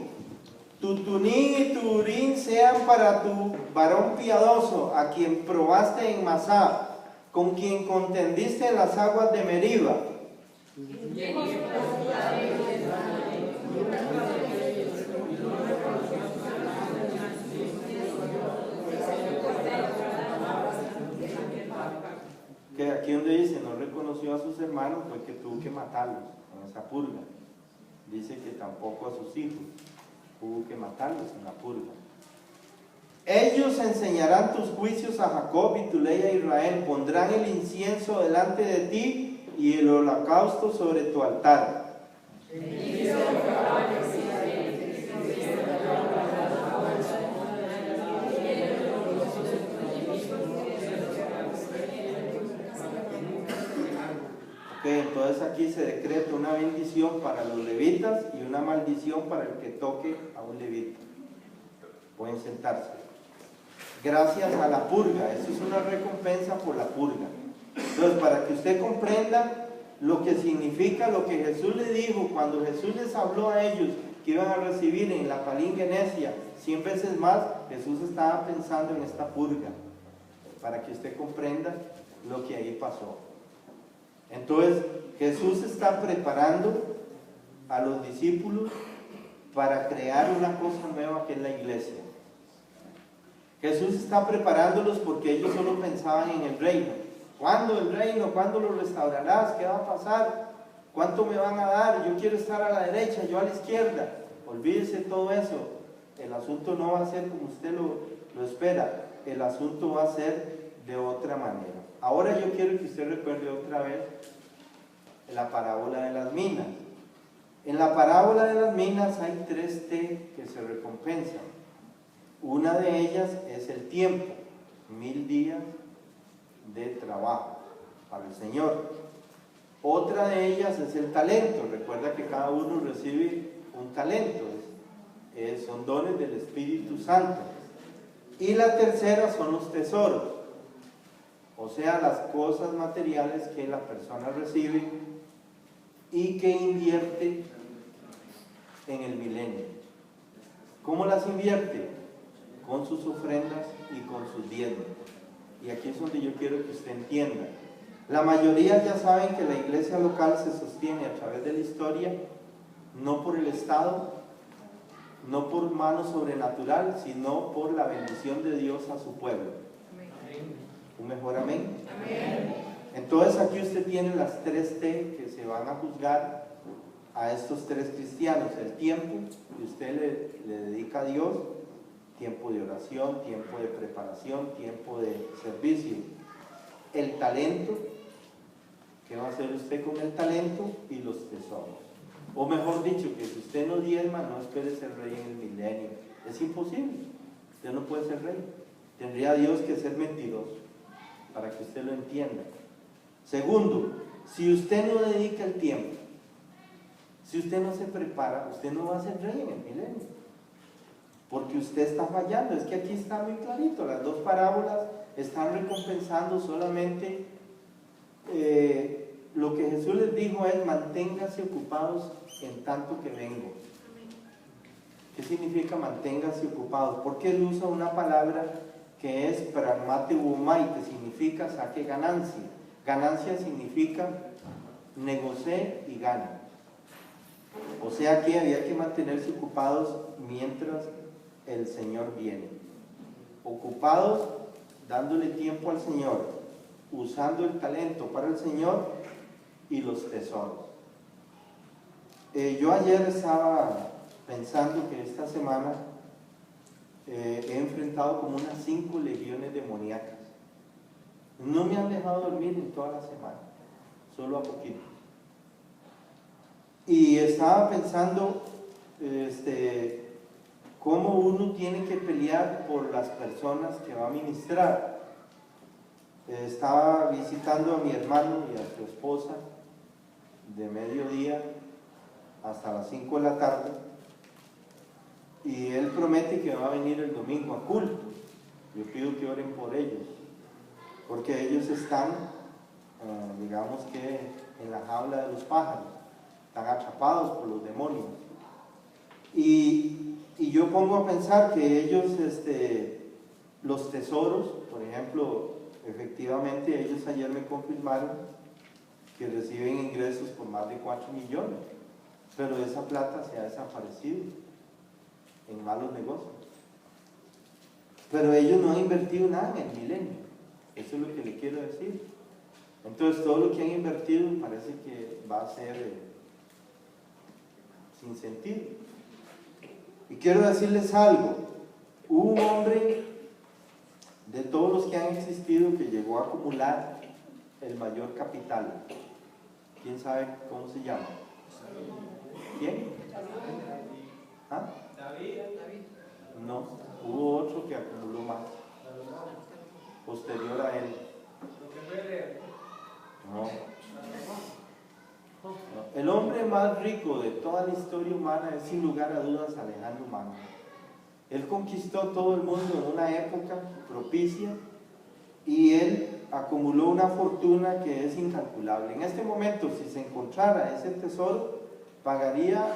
tu tunín y tu urín sean para tu varón piadoso, a quien probaste en Masá, con quien contendiste en las aguas de Meriba. Que aquí donde dice no reconoció a sus hermanos fue que tuvo que matarlos en esa purga. Dice que tampoco a sus hijos, hubo que matarlos en la purga. Ellos enseñarán tus juicios a Jacob y tu ley a Israel, pondrán el incienso delante de ti y el holocausto sobre tu altar. Entonces aquí se decreta una bendición para los levitas y una maldición para el que toque a un levita. Pueden sentarse. Gracias a la purga, esto es una recompensa por la purga. Entonces, para que usted comprenda lo que significa lo que Jesús le dijo cuando Jesús les habló a ellos que iban a recibir en la palingenesia 100 veces más, Jesús estaba pensando en esta purga, para que usted comprenda lo que ahí pasó. Entonces, Jesús está preparando a los discípulos para crear una cosa nueva que es la iglesia. Jesús está preparándolos porque ellos solo pensaban en el reino. ¿Cuándo el reino? ¿Cuándo lo restaurarás? ¿Qué va a pasar? ¿Cuánto me van a dar? Yo quiero estar a la derecha, yo a la izquierda. Olvídese todo eso. El asunto no va a ser como usted lo espera. El asunto va a ser de otra manera. Ahora yo quiero que usted recuerde otra vez la parábola de las minas. En la parábola de las minas hay 3 T que se recompensan. Una de ellas es el tiempo, 1000 días de trabajo para el Señor. Otra de ellas es el talento. Recuerda que cada uno recibe un talento, son dones del Espíritu Santo. Y la tercera son los tesoros, o sea, las cosas materiales que la persona recibe y que invierte en el milenio. ¿Cómo las invierte? Con sus ofrendas y con sus diezmos. Y aquí es donde yo quiero que usted entienda. La mayoría ya saben que la iglesia local se sostiene a través de la historia no por el Estado, no por mano sobrenatural, sino por la bendición de Dios a su pueblo. Un mejor amén. Entonces aquí usted tiene las 3 T que se van a juzgar a estos 3 cristianos: el tiempo que usted le dedica a Dios, tiempo de oración, tiempo de preparación, tiempo de servicio; el talento, ¿qué va a hacer usted con el talento? Y los tesoros. O mejor dicho, que si usted no diezma, no espere ser rey en el milenio. Es imposible, usted no puede ser rey. Tendría Dios que ser mentiroso para que usted lo entienda. Segundo, si usted no dedica el tiempo, si usted no se prepara, usted no va a ser rey en el milenio, porque usted está fallando. Es que aquí está muy clarito, las 2 parábolas están recompensando solamente lo que Jesús les dijo es: manténganse ocupados en tanto que vengo. ¿Qué significa manténganse ocupados? Porque él usa una palabra que es pragmatebumai, que significa saque ganancia. Ganancia significa negocie y gane. O sea que había que mantenerse ocupados mientras el Señor viene. Ocupados, dándole tiempo al Señor, usando el talento para el Señor y los tesoros. Yo ayer estaba pensando que esta semana he enfrentado como unas 5 legiones demoníacas. No me han dejado dormir en toda la semana, solo a poquito. Y estaba pensando cómo uno tiene que pelear por las personas que va a ministrar. Estaba visitando a mi hermano y a su esposa de mediodía hasta las 5 de la tarde, y él promete que va a venir el domingo a culto. Yo pido que oren por ellos, porque ellos están, digamos que en la jaula de los pájaros, están atrapados por los demonios. Y yo pongo a pensar que ellos, los tesoros, por ejemplo, efectivamente ellos ayer me confirmaron que reciben ingresos por más de 4 millones, pero esa plata se ha desaparecido en malos negocios. Pero ellos no han invertido nada en el milenio, eso es lo que le quiero decir. Entonces todo lo que han invertido parece que va a ser sin sentido. Y quiero decirles algo: hubo un hombre de todos los que han existido que llegó a acumular el mayor capital. ¿Quién sabe cómo se llama? ¿Quién? ¿Ah? No, hubo otro que acumuló más posterior a él. No. El hombre más rico de toda la historia humana es sin lugar a dudas Alejandro Magno. Él conquistó todo el mundo en una época propicia y él acumuló una fortuna que es incalculable. En este momento, si se encontrara ese tesoro, pagaría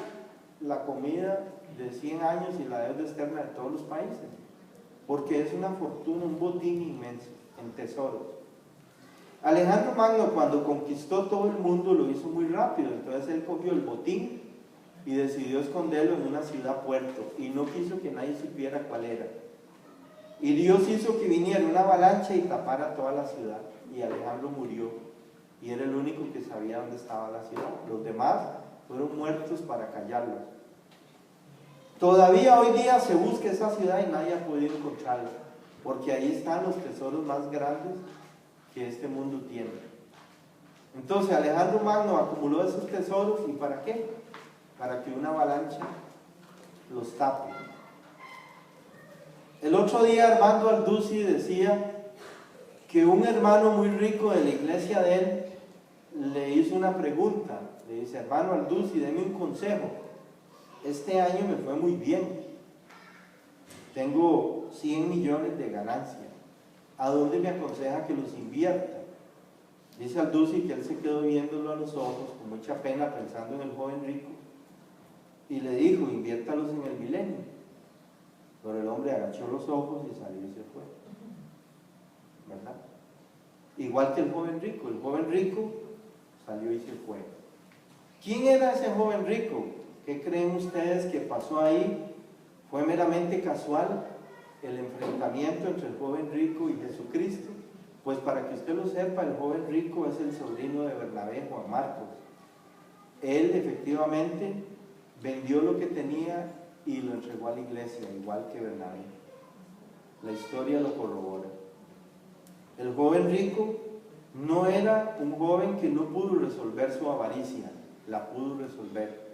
la comida de 100 años y la deuda externa de todos los países, porque es una fortuna, un botín inmenso en tesoros. Alejandro Magno, cuando conquistó todo el mundo, lo hizo muy rápido. Entonces él cogió el botín y decidió esconderlo en una ciudad puerto, y no quiso que nadie supiera cuál era. Y Dios hizo que viniera una avalancha y tapara toda la ciudad, y Alejandro murió, y era el único que sabía dónde estaba la ciudad. Los demás fueron muertos para callarlos. Todavía hoy día se busca esa ciudad y nadie ha podido encontrarla, porque ahí están los tesoros más grandes que este mundo tiene. Entonces Alejandro Magno acumuló esos tesoros, ¿y para qué? Para que una avalancha los tape. El otro día Armando Alducci decía que un hermano muy rico de la iglesia de él le hizo una pregunta. Le dice: hermano Alducci, deme un consejo. Este año me fue muy bien, tengo 100 millones de ganancia, ¿a dónde me aconseja que los invierta? Dice Alducci que él se quedó viéndolo a los ojos con mucha pena, pensando en el joven rico, y le dijo: inviértalos en el milenio. Pero el hombre agachó los ojos y salió y se fue, ¿verdad? Igual que el joven rico salió y se fue. ¿Quién era ese joven rico? ¿Qué creen ustedes que pasó ahí? ¿Fue meramente casual el enfrentamiento entre el joven rico y Jesucristo? Pues para que usted lo sepa, el joven rico es el sobrino de Bernabé, Juan Marcos. Él efectivamente vendió lo que tenía y lo entregó a la iglesia, igual que Bernabé. La historia lo corrobora. El joven rico no era un joven que no pudo resolver su avaricia, la pudo resolver.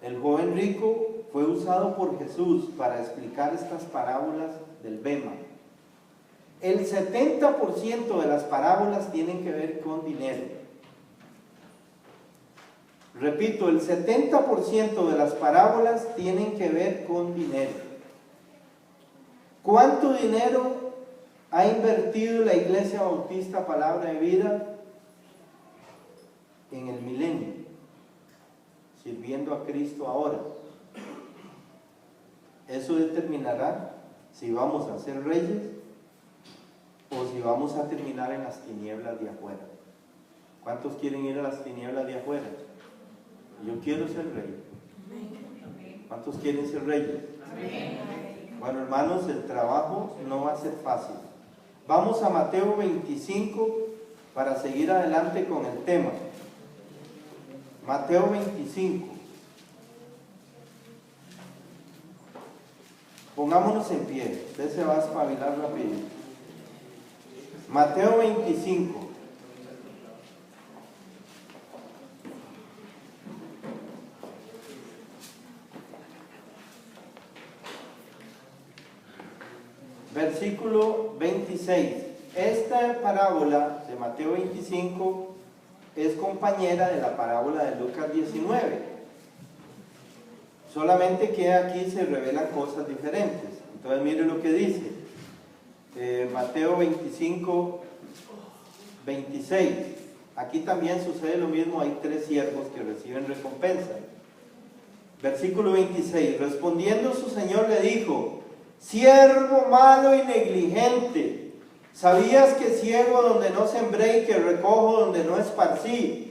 El joven rico fue usado por Jesús para explicar estas parábolas del Bema. El 70% de las parábolas tienen que ver con dinero. Repito, el 70% de las parábolas tienen que ver con dinero. ¿Cuánto dinero ha invertido la Iglesia Bautista Palabra de Vida en el milenio, sirviendo a Cristo ahora? Eso determinará si vamos a ser reyes o si vamos a terminar en las tinieblas de afuera. ¿Cuántos quieren ir a las tinieblas de afuera? Yo quiero ser rey. ¿Cuántos quieren ser reyes? Bueno, hermanos, el trabajo no va a ser fácil. Vamos a Mateo 25 para seguir adelante con el tema. Mateo 25. Pongámonos en pie. Usted se va a espabilar rápido. Mateo 25. Versículo 26. Esta parábola de Mateo 25 es compañera de la parábola de Lucas 19. Solamente que aquí se revelan cosas diferentes. Entonces mire lo que dice. Mateo 25, 26. Aquí también sucede lo mismo, hay 3 siervos que reciben recompensa. Versículo 26. Respondiendo su señor le dijo: siervo malo y negligente, ¿sabías que ciego donde no sembré y que recojo donde no esparcí?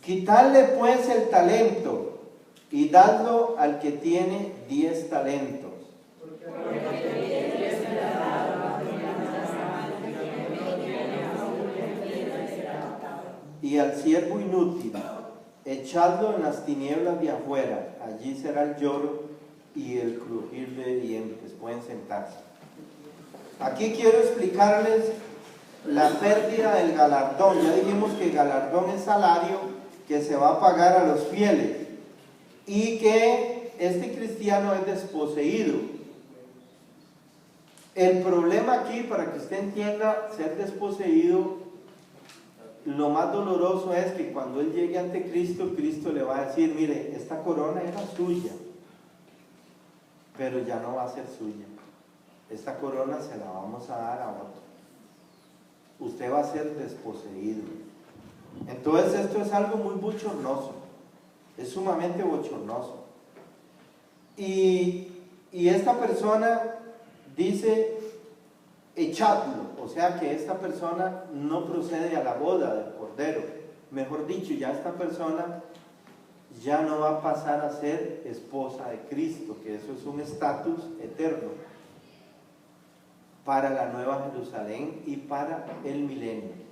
Quitadle pues el talento y dadlo al que tiene 10 talentos. Y al siervo inútil, echadlo en las tinieblas de afuera, allí será el lloro y el crujir de dientes. Pueden sentarse. Aquí quiero explicarles la pérdida del galardón. Ya dijimos que el galardón es salario que se va a pagar a los fieles y que este cristiano es desposeído. El problema aquí, para que usted entienda, ser desposeído, lo más doloroso es que cuando él llegue ante Cristo, Cristo le va a decir: mire, esta corona era suya, pero ya no va a ser suya. Esta corona se la vamos a dar a otro. Usted va a ser desposeído. Entonces esto es algo muy bochornoso, es sumamente bochornoso. Y esta persona dice: echadlo, o sea que esta persona no procede a la boda del Cordero. Mejor dicho, ya esta persona ya no va a pasar a ser esposa de Cristo, que eso es un estatus eterno para la Nueva Jerusalén y para el milenio.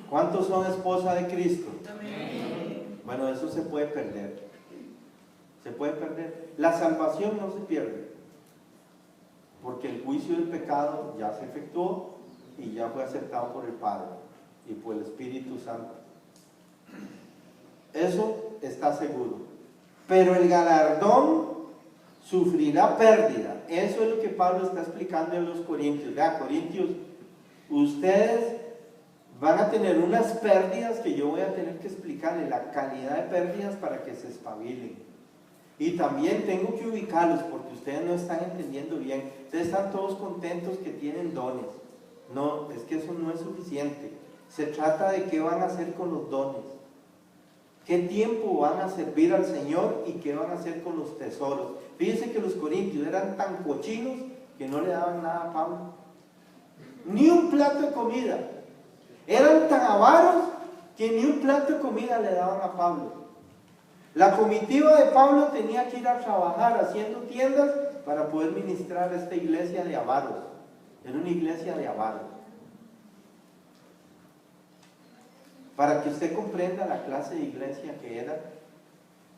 ¿Cuántos son esposa de Cristo? Amén. Bueno, eso se puede perder. Se puede perder. La salvación no se pierde, porque el juicio del pecado ya se efectuó y ya fue aceptado por el Padre y por el Espíritu Santo. Eso está seguro. Pero el galardón sufrirá pérdida. Eso es lo que Pablo está explicando en los Corintios. Vea, Corintios, ustedes van a tener unas pérdidas que yo voy a tener que explicarles la calidad de pérdidas para que se espabilen. Y también tengo que ubicarlos porque ustedes no están entendiendo bien. Ustedes están todos contentos que tienen dones. No, es que eso no es suficiente. Se trata de qué van a hacer con los dones. ¿Qué tiempo van a servir al Señor y qué van a hacer con los tesoros? Fíjense que los corintios eran tan cochinos que no le daban nada a Pablo. Ni un plato de comida. Eran tan avaros que ni un plato de comida le daban a Pablo. La comitiva de Pablo tenía que ir a trabajar haciendo tiendas para poder ministrar a esta iglesia de avaros. Era una iglesia de avaros. Para que usted comprenda la clase de iglesia que era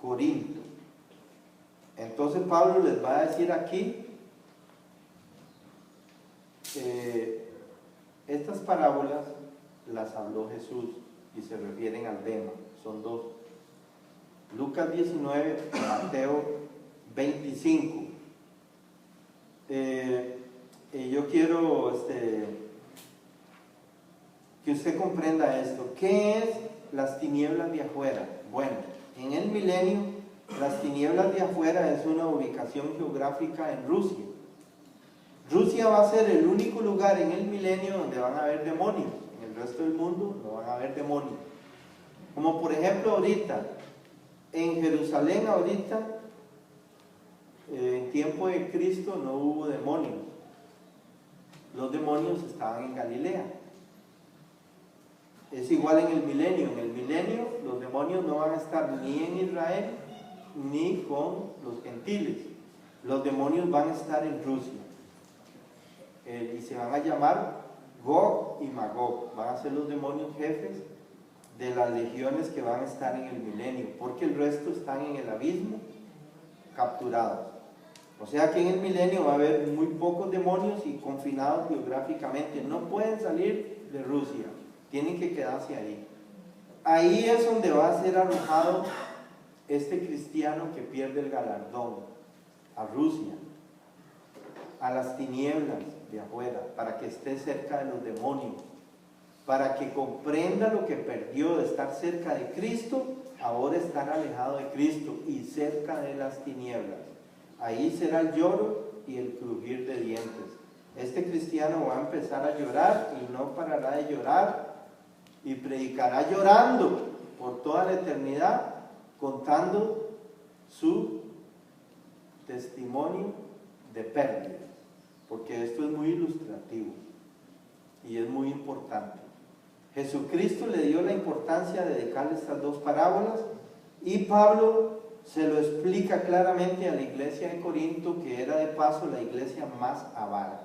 Corinto. Entonces Pablo les va a decir aquí, estas parábolas las habló Jesús y se refieren al Bema, son dos. Lucas 19, Mateo 25. Yo quiero que usted comprenda esto. ¿Qué es las tinieblas de afuera? Bueno, en el milenio, las tinieblas de afuera es una ubicación geográfica en Rusia. Rusia va a ser el único lugar en el milenio donde van a haber demonios. En el resto del mundo no van a haber demonios. Como por ejemplo ahorita, en Jerusalén ahorita, en tiempo de Cristo no hubo demonios. Los demonios estaban en Galilea. Es igual en el milenio. En el milenio los demonios no van a estar ni en Israel ni con los gentiles. Los demonios van a estar en Rusia. Y se van a llamar Gog y Magog. Van a ser los demonios jefes de las legiones que van a estar en el milenio, porque el resto están en el abismo capturados. O sea que en el milenio va a haber muy pocos demonios y confinados geográficamente. No pueden salir de Rusia, tienen que quedarse ahí. Ahí es donde va a ser arrojado este cristiano que pierde el galardón, a Rusia, a las tinieblas de afuera, para que esté cerca de los demonios, para que comprenda lo que perdió de estar cerca de Cristo, ahora estar alejado de Cristo y cerca de las tinieblas. Ahí será el lloro y el crujir de dientes. Este cristiano va a empezar a llorar y no parará de llorar y predicará llorando por toda la eternidad, contando su testimonio de pérdida, porque esto es muy ilustrativo y es muy importante. Jesucristo le dio la importancia de dedicarle estas dos parábolas y Pablo se lo explica claramente a la iglesia de Corinto, que era de paso la iglesia más avara.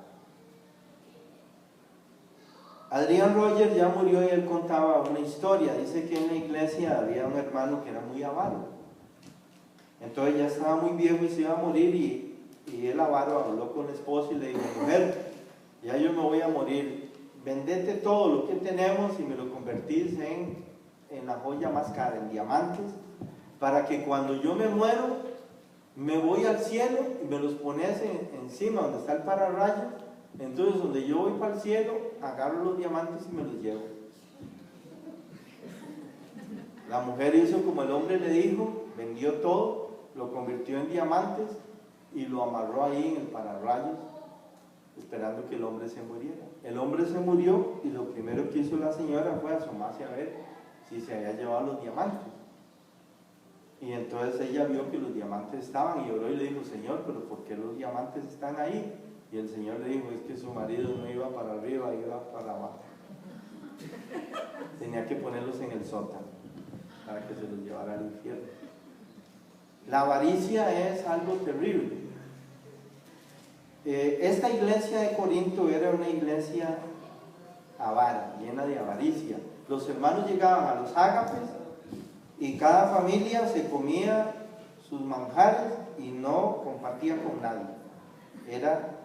Adrián Rogers ya murió y él contaba una historia. Dice que en la iglesia había un hermano que era muy avaro. Entonces ya estaba muy viejo y se iba a morir y el avaro habló con la esposa y le dijo: mujer, ya yo me voy a morir, vendete todo lo que tenemos y me lo convertís en la joya más cara, en diamantes, para que cuando yo me muero, me voy al cielo y me los pones encima donde está el pararrayos. Entonces donde yo voy para el cielo, agarro los diamantes y me los llevo. La mujer hizo como el hombre le dijo, vendió todo, lo convirtió en diamantes y lo amarró ahí en el pararrayos, esperando que el hombre se muriera. El hombre se murió y lo primero que hizo la señora fue asomarse a ver si se había llevado los diamantes. Y entonces ella vio que los diamantes estaban y oró y le dijo: Señor, ¿pero por qué los diamantes están ahí? Y el Señor le dijo: es que su marido no iba para arriba, iba para abajo. Tenía que ponerlos en el sótano para que se los llevara al infierno. La avaricia es algo terrible. Esta iglesia de Corinto era una iglesia avara, llena de avaricia. Los hermanos llegaban a los ágapes y cada familia se comía sus manjares y no compartía con nadie. Era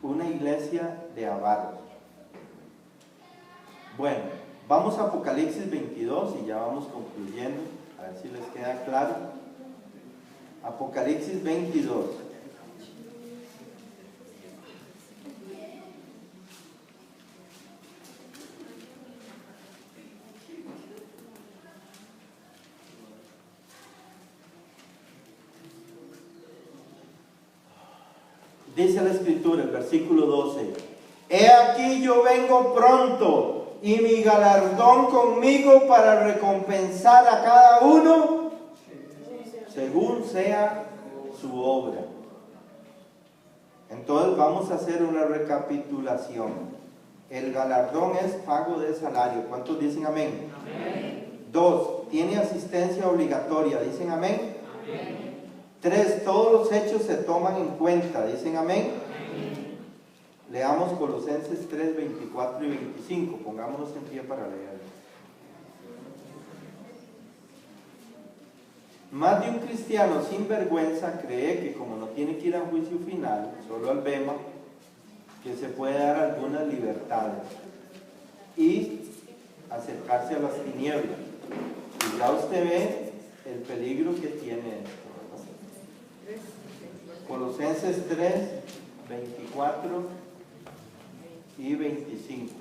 una iglesia de avaros. Bueno, vamos a Apocalipsis 22 y ya vamos concluyendo, a ver si les queda claro. Apocalipsis 22. Dice la escritura, el versículo 12: He aquí yo vengo pronto, y mi galardón conmigo para recompensar a cada uno según sea su obra. Entonces vamos a hacer una recapitulación. El galardón es pago de salario. ¿Cuántos dicen amén? Amén. 2, tiene asistencia obligatoria. ¿Dicen amén? Amén. 3, todos los hechos se toman en cuenta. ¿Dicen amén? Amén. Leamos Colosenses 3, 24 y 25. Pongámonos en pie para leer. Más de un cristiano sin vergüenza cree que como no tiene que ir a juicio final, solo al bema, que se puede dar algunas libertades y acercarse a las tinieblas. Y ya usted ve el peligro que tiene esto. Colosenses 3, 24 y 25.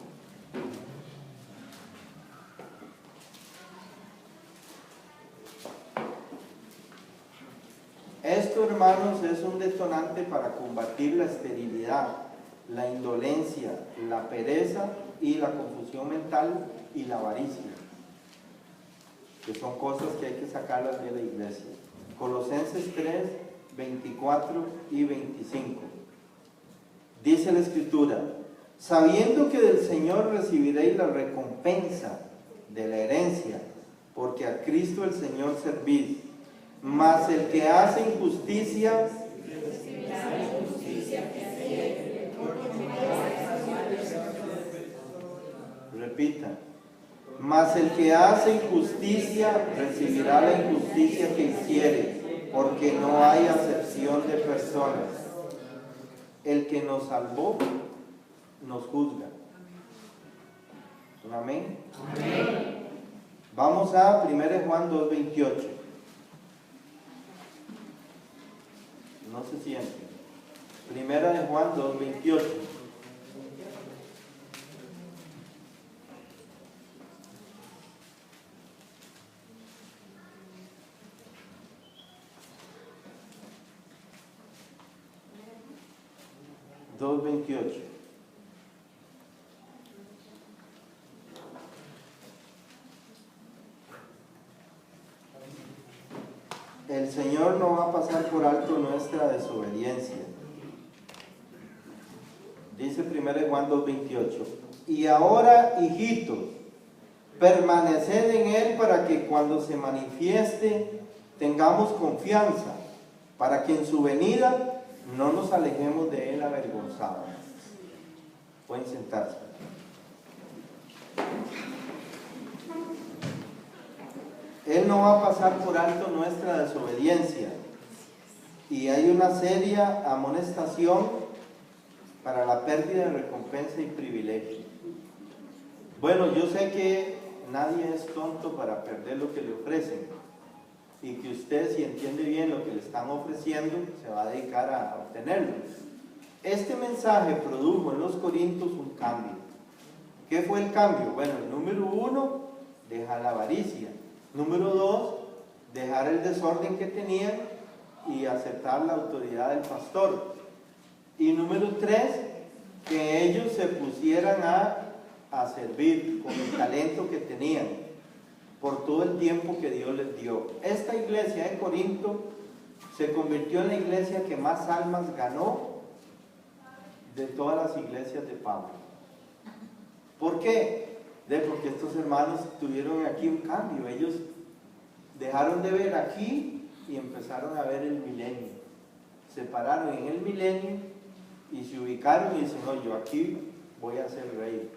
Esto, hermanos, es un detonante para combatir la esterilidad, la indolencia, la pereza y la confusión mental y la avaricia, que son cosas que hay que sacarlas de la iglesia. Colosenses 3, 24 y 25. Dice la Escritura: sabiendo que del Señor recibiréis la recompensa de la herencia, porque a Cristo el Señor servís. Mas el que hace injusticia recibirá la injusticia que hiciere, porque no repita. Mas el que hace injusticia recibirá la injusticia que hiciere, porque no hay acepción de personas. El que nos salvó nos juzga. Amén. Amén. Vamos a 1 Juan 2:28. No se siente. 1 Juan 2:28. El Señor no va a pasar por alto nuestra desobediencia. Dice 1 Juan 2:28. Y ahora, hijitos, permaneced en Él para que cuando se manifieste tengamos confianza, para que en su venida no nos alejemos de Él avergonzados. Pueden sentarse. Él no va a pasar por alto nuestra desobediencia. Y hay una seria amonestación para la pérdida de recompensa y privilegio. Bueno, yo sé que nadie es tonto para perder lo que le ofrecen. Y que usted, si entiende bien lo que le están ofreciendo, se va a dedicar a obtenerlo. Este mensaje produjo en los Corintios un cambio. ¿Qué fue el cambio? Bueno, el número 1, dejar la avaricia. Número 2, dejar el desorden que tenían y aceptar la autoridad del pastor. Y número 3, que ellos se pusieran a servir con el talento que tenían por todo el tiempo que Dios les dio. Esta iglesia de Corinto se convirtió en la iglesia que más almas ganó de todas las iglesias de Pablo. ¿Por qué? Porque estos hermanos tuvieron aquí un cambio. Ellos dejaron de ver aquí y empezaron a ver el milenio. Se pararon en el milenio y se ubicaron y dicen: no, yo aquí voy a ser rey.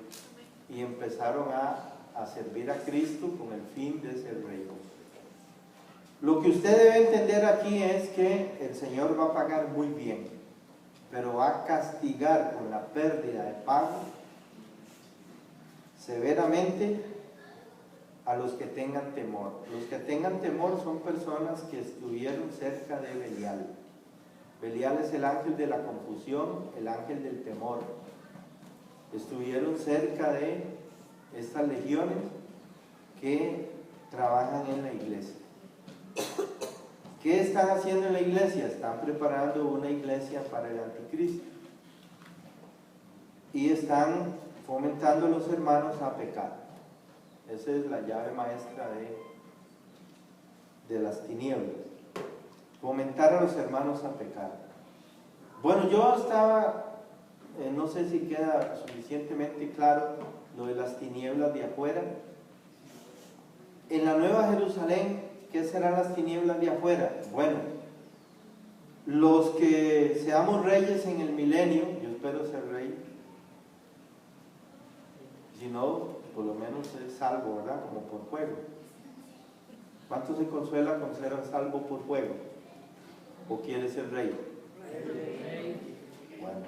Y empezaron a servir a Cristo con el fin de ser rey. Lo que usted debe entender aquí es que el Señor va a pagar muy bien, pero va a castigar con la pérdida de pago severamente a los que tengan temor. Los que tengan temor son personas que estuvieron cerca de Belial. Belial es el ángel de la confusión, el ángel del temor. Estuvieron cerca de estas legiones que trabajan en la iglesia. ¿Qué están haciendo en la iglesia? Están preparando una iglesia para el anticristo. Y están fomentando a los hermanos a pecar. Esa es la llave maestra de las tinieblas. Fomentar a los hermanos a pecar. Bueno, yo estaba, no sé si queda suficientemente claro lo de las tinieblas de afuera. En la Nueva Jerusalén, ¿qué serán las tinieblas de afuera? Bueno, los que seamos reyes en el milenio, yo espero ser rey, si no, por lo menos es salvo, ¿verdad? Como por fuego. ¿Cuánto se consuela con ser salvo por fuego? ¿O quiere ser rey? Bueno,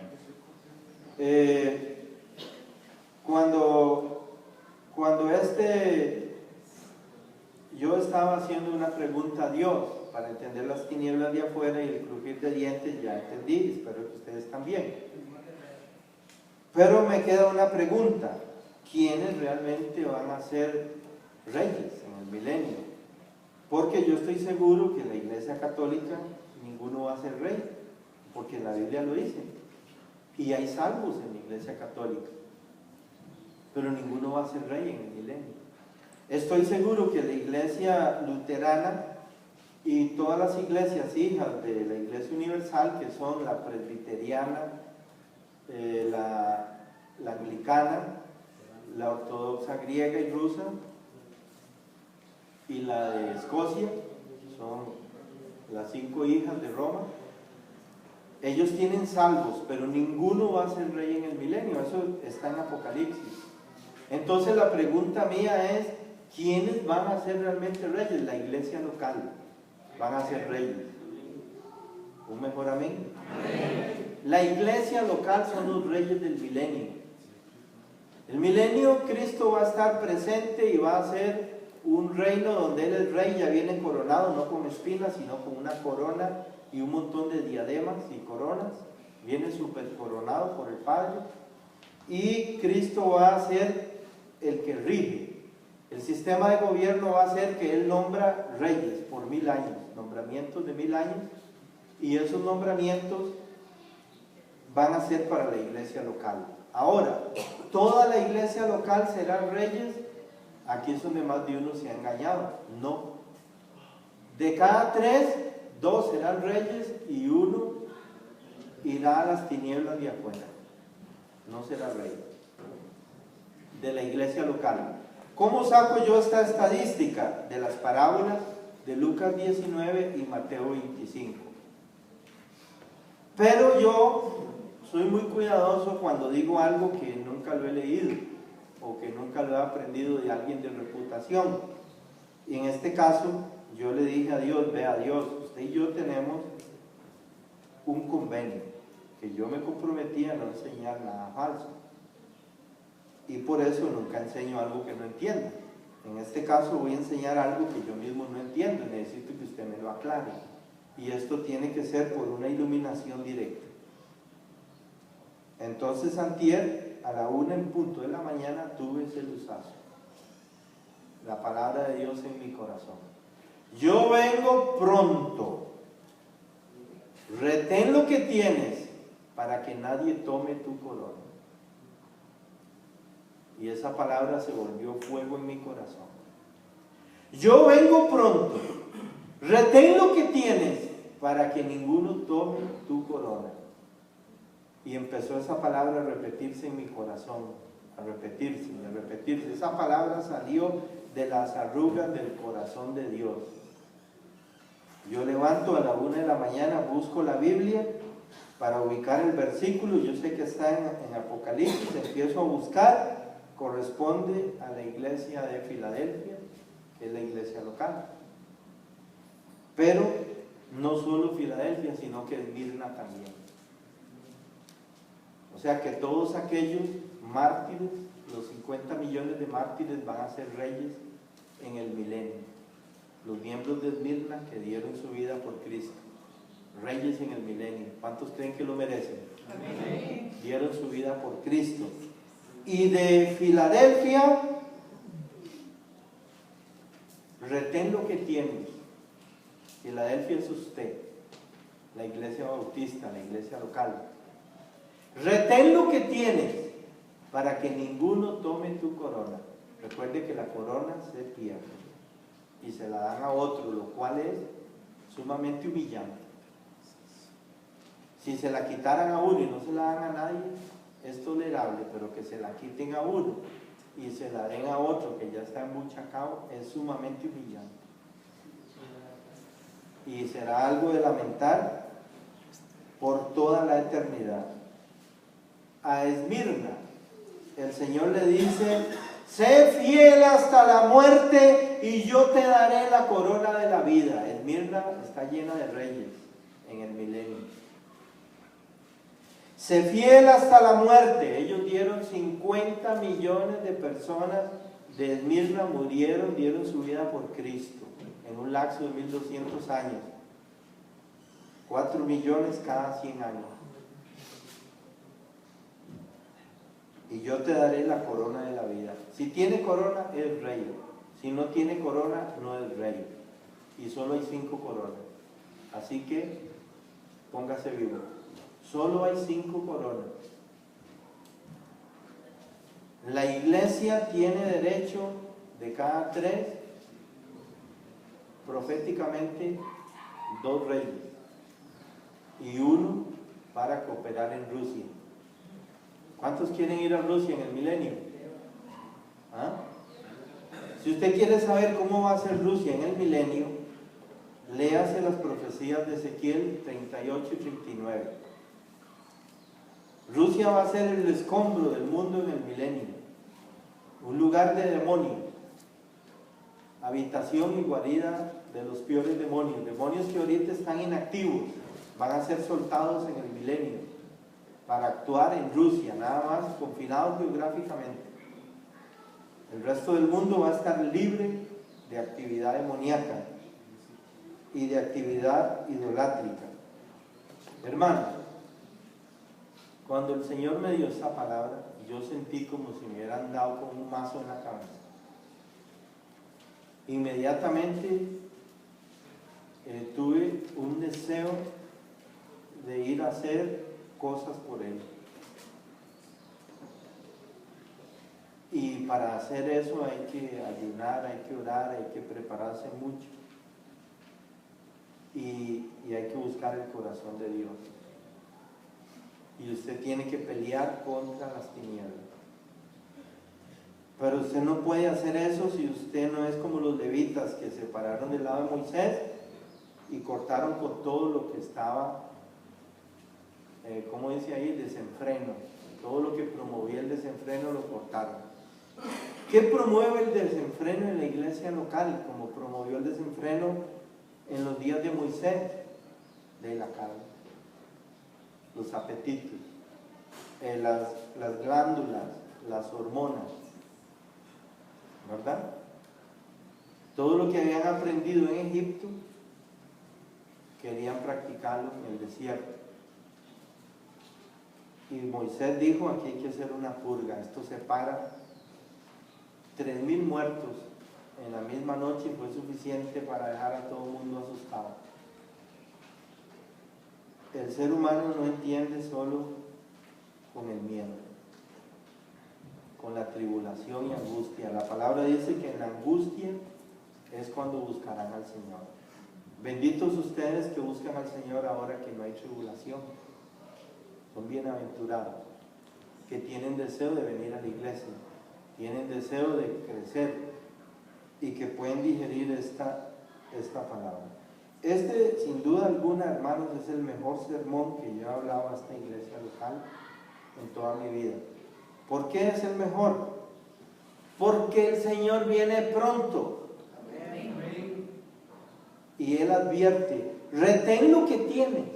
cuando yo estaba haciendo una pregunta a Dios para entender las tinieblas de afuera y el crujir de dientes, ya entendí, espero que ustedes también. Pero me queda una pregunta: ¿quiénes realmente van a ser reyes en el milenio? Porque yo estoy seguro que en la Iglesia Católica ninguno va a ser rey, porque la Biblia lo dice, y hay salvos en la Iglesia Católica, pero ninguno va a ser rey en el milenio. Estoy seguro que la Iglesia Luterana y todas las iglesias hijas de la Iglesia Universal, que son la presbiteriana, la anglicana, la ortodoxa griega y rusa, y la de Escocia, son las 5 hijas de Roma, ellos tienen salvos, pero ninguno va a ser rey en el milenio. Eso está en Apocalipsis. Entonces la pregunta mía es: ¿quiénes van a ser realmente reyes? La iglesia local van a ser reyes. ¿Un mejor amén? Amén. La iglesia local son los reyes del milenio. El milenio, Cristo va a estar presente y va a ser un reino donde Él es rey, ya viene coronado, no con espinas, sino con una corona y un montón de diademas y coronas. Viene súper coronado por el Padre. Y Cristo va a ser el que rige. El sistema de gobierno va a ser que Él nombra reyes por 1000 años, nombramientos de 1000 años, y esos nombramientos van a ser para la iglesia local. Ahora, ¿toda la iglesia local será reyes? Aquí es donde más de uno se ha engañado. No. De cada 3, 2 serán reyes y 1 irá a las tinieblas de afuera. No será rey de la iglesia local. ¿Cómo saco yo esta estadística? De las parábolas de Lucas 19 y Mateo 25. Pero yo soy muy cuidadoso cuando digo algo que nunca lo he leído o que nunca lo he aprendido de alguien de reputación. Y en este caso yo le dije a Dios: vea Dios, usted y yo tenemos un convenio, que yo me comprometí a no enseñar nada falso. Y por eso nunca enseño algo que no entienda. En este caso voy a enseñar algo que yo mismo no entiendo, necesito que usted me lo aclare. Y esto tiene que ser por una iluminación directa. Entonces antier, a la 1 en punto de la mañana, tuve ese luzazo. La palabra de Dios en mi corazón. Yo vengo pronto. Retén lo que tienes para que nadie tome tu corona. Y esa palabra se volvió fuego en mi corazón. Yo vengo pronto. Retén lo que tienes para que ninguno tome tu corona. Y empezó esa palabra a repetirse en mi corazón, a repetirse, a repetirse. Esa palabra salió de las arrugas del corazón de Dios. Yo levanto a la 1 de la mañana, busco la Biblia para ubicar el versículo. Yo sé que está en Apocalipsis, empiezo a buscar. Corresponde a la iglesia de Filadelfia, que es la iglesia local. Pero no solo Filadelfia, sino que Esmirna también. O sea que todos aquellos mártires, los 50 millones de mártires, van a ser reyes en el milenio. Los miembros de Esmirna que dieron su vida por Cristo, reyes en el milenio. ¿Cuántos creen que lo merecen? Amén. Dieron su vida por Cristo. Y de Filadelfia, retén lo que tienes. Filadelfia es usted, la iglesia bautista, la iglesia local. Retén lo que tienes para que ninguno tome tu corona. Recuerde que la corona se pierde y se la dan a otro, lo cual es sumamente humillante. Si se la quitaran a uno y no se la dan a nadie, es tolerable, pero que se la quiten a uno y se la den a otro que ya está embuchacado es sumamente humillante. Y será algo de lamentar por toda la eternidad. A Esmirna, el Señor le dice: sé fiel hasta la muerte y yo te daré la corona de la vida. Esmirna está llena de reyes en el milenio. Sé fiel hasta la muerte. Ellos dieron 50 millones de personas de Esmirna, murieron, dieron su vida por Cristo en un lapso de 1200 años. 4 millones cada 100 años. Y yo te daré la corona de la vida. Si tiene corona, es rey. Si no tiene corona, no es rey. Y solo hay 5 coronas. Así que, póngase vivo. Solo hay 5 coronas. La iglesia tiene derecho de cada 3, proféticamente, 2 reyes. Y 1 para cooperar en Rusia. ¿Cuántos quieren ir a Rusia en el milenio? ¿Ah? Si usted quiere saber cómo va a ser Rusia en el milenio, léase las profecías de Ezequiel 38 y 39. Rusia va a ser el escombro del mundo en el milenio, un lugar de demonios, habitación y guarida de los peores demonios, demonios que ahorita están inactivos, van a ser soltados en el milenio para actuar en Rusia, nada más confinados geográficamente. El resto del mundo va a estar libre de actividad demoníaca y de actividad idolátrica. Hermano, cuando el Señor me dio esa palabra, yo sentí como si me hubieran dado con un mazo en la cabeza. Inmediatamente tuve un deseo de ir a hacer cosas por Él. Y para hacer eso hay que ayunar, hay que orar, hay que prepararse mucho. Y hay que buscar el corazón de Dios. Y usted tiene que pelear contra las tinieblas. Pero usted no puede hacer eso si usted no es como los levitas que se pararon del lado de Moisés y cortaron con todo lo que estaba, ¿cómo dice ahí? Desenfreno. Todo lo que promovía el desenfreno lo cortaron. ¿Qué promueve el desenfreno en la iglesia local? Como promovió el desenfreno en los días de Moisés, de la carne, los apetitos, las glándulas, las hormonas, ¿verdad? Todo lo que habían aprendido en Egipto querían practicarlo en el desierto. Y Moisés dijo: aquí hay que hacer una purga. Esto separa 3,000 muertos en la misma noche y fue suficiente para dejar a todo el mundo asustado. El ser humano no entiende solo con el miedo, con la tribulación y angustia. La palabra dice que en la angustia es cuando buscarán al Señor. Benditos ustedes que buscan al Señor ahora que no hay tribulación. Son bienaventurados, que tienen deseo de venir a la iglesia, tienen deseo de crecer y que pueden digerir esta palabra. Este, sin duda alguna, hermanos, es el mejor sermón que yo he hablado a esta iglesia local en toda mi vida. ¿Por qué es el mejor? Porque el Señor viene pronto. Amén. Y Él advierte: retén lo que tienes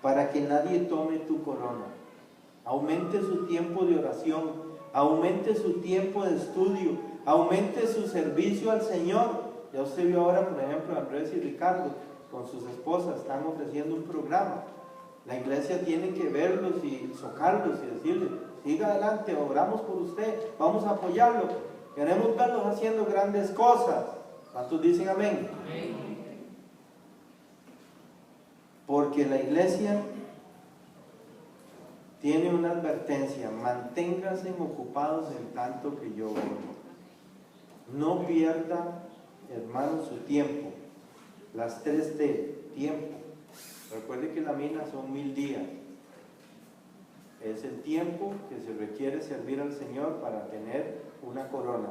para que nadie tome tu corona. Aumente su tiempo de oración, aumente su tiempo de estudio, aumente su servicio al Señor. Ya usted vio ahora, por ejemplo, Andrés y Ricardo con sus esposas están ofreciendo un programa. La iglesia tiene que verlos y socarlos y decirles: siga adelante, oramos por usted, vamos a apoyarlo, queremos verlos haciendo grandes cosas. ¿Cuántos dicen amén? Amén. Porque la iglesia tiene una advertencia: manténganse ocupados en tanto que yo vengo. No pierda, hermano, su tiempo. Las 3 T, tiempo. Recuerde que la mina son 1000 días. Es el tiempo que se requiere servir al Señor para tener una corona.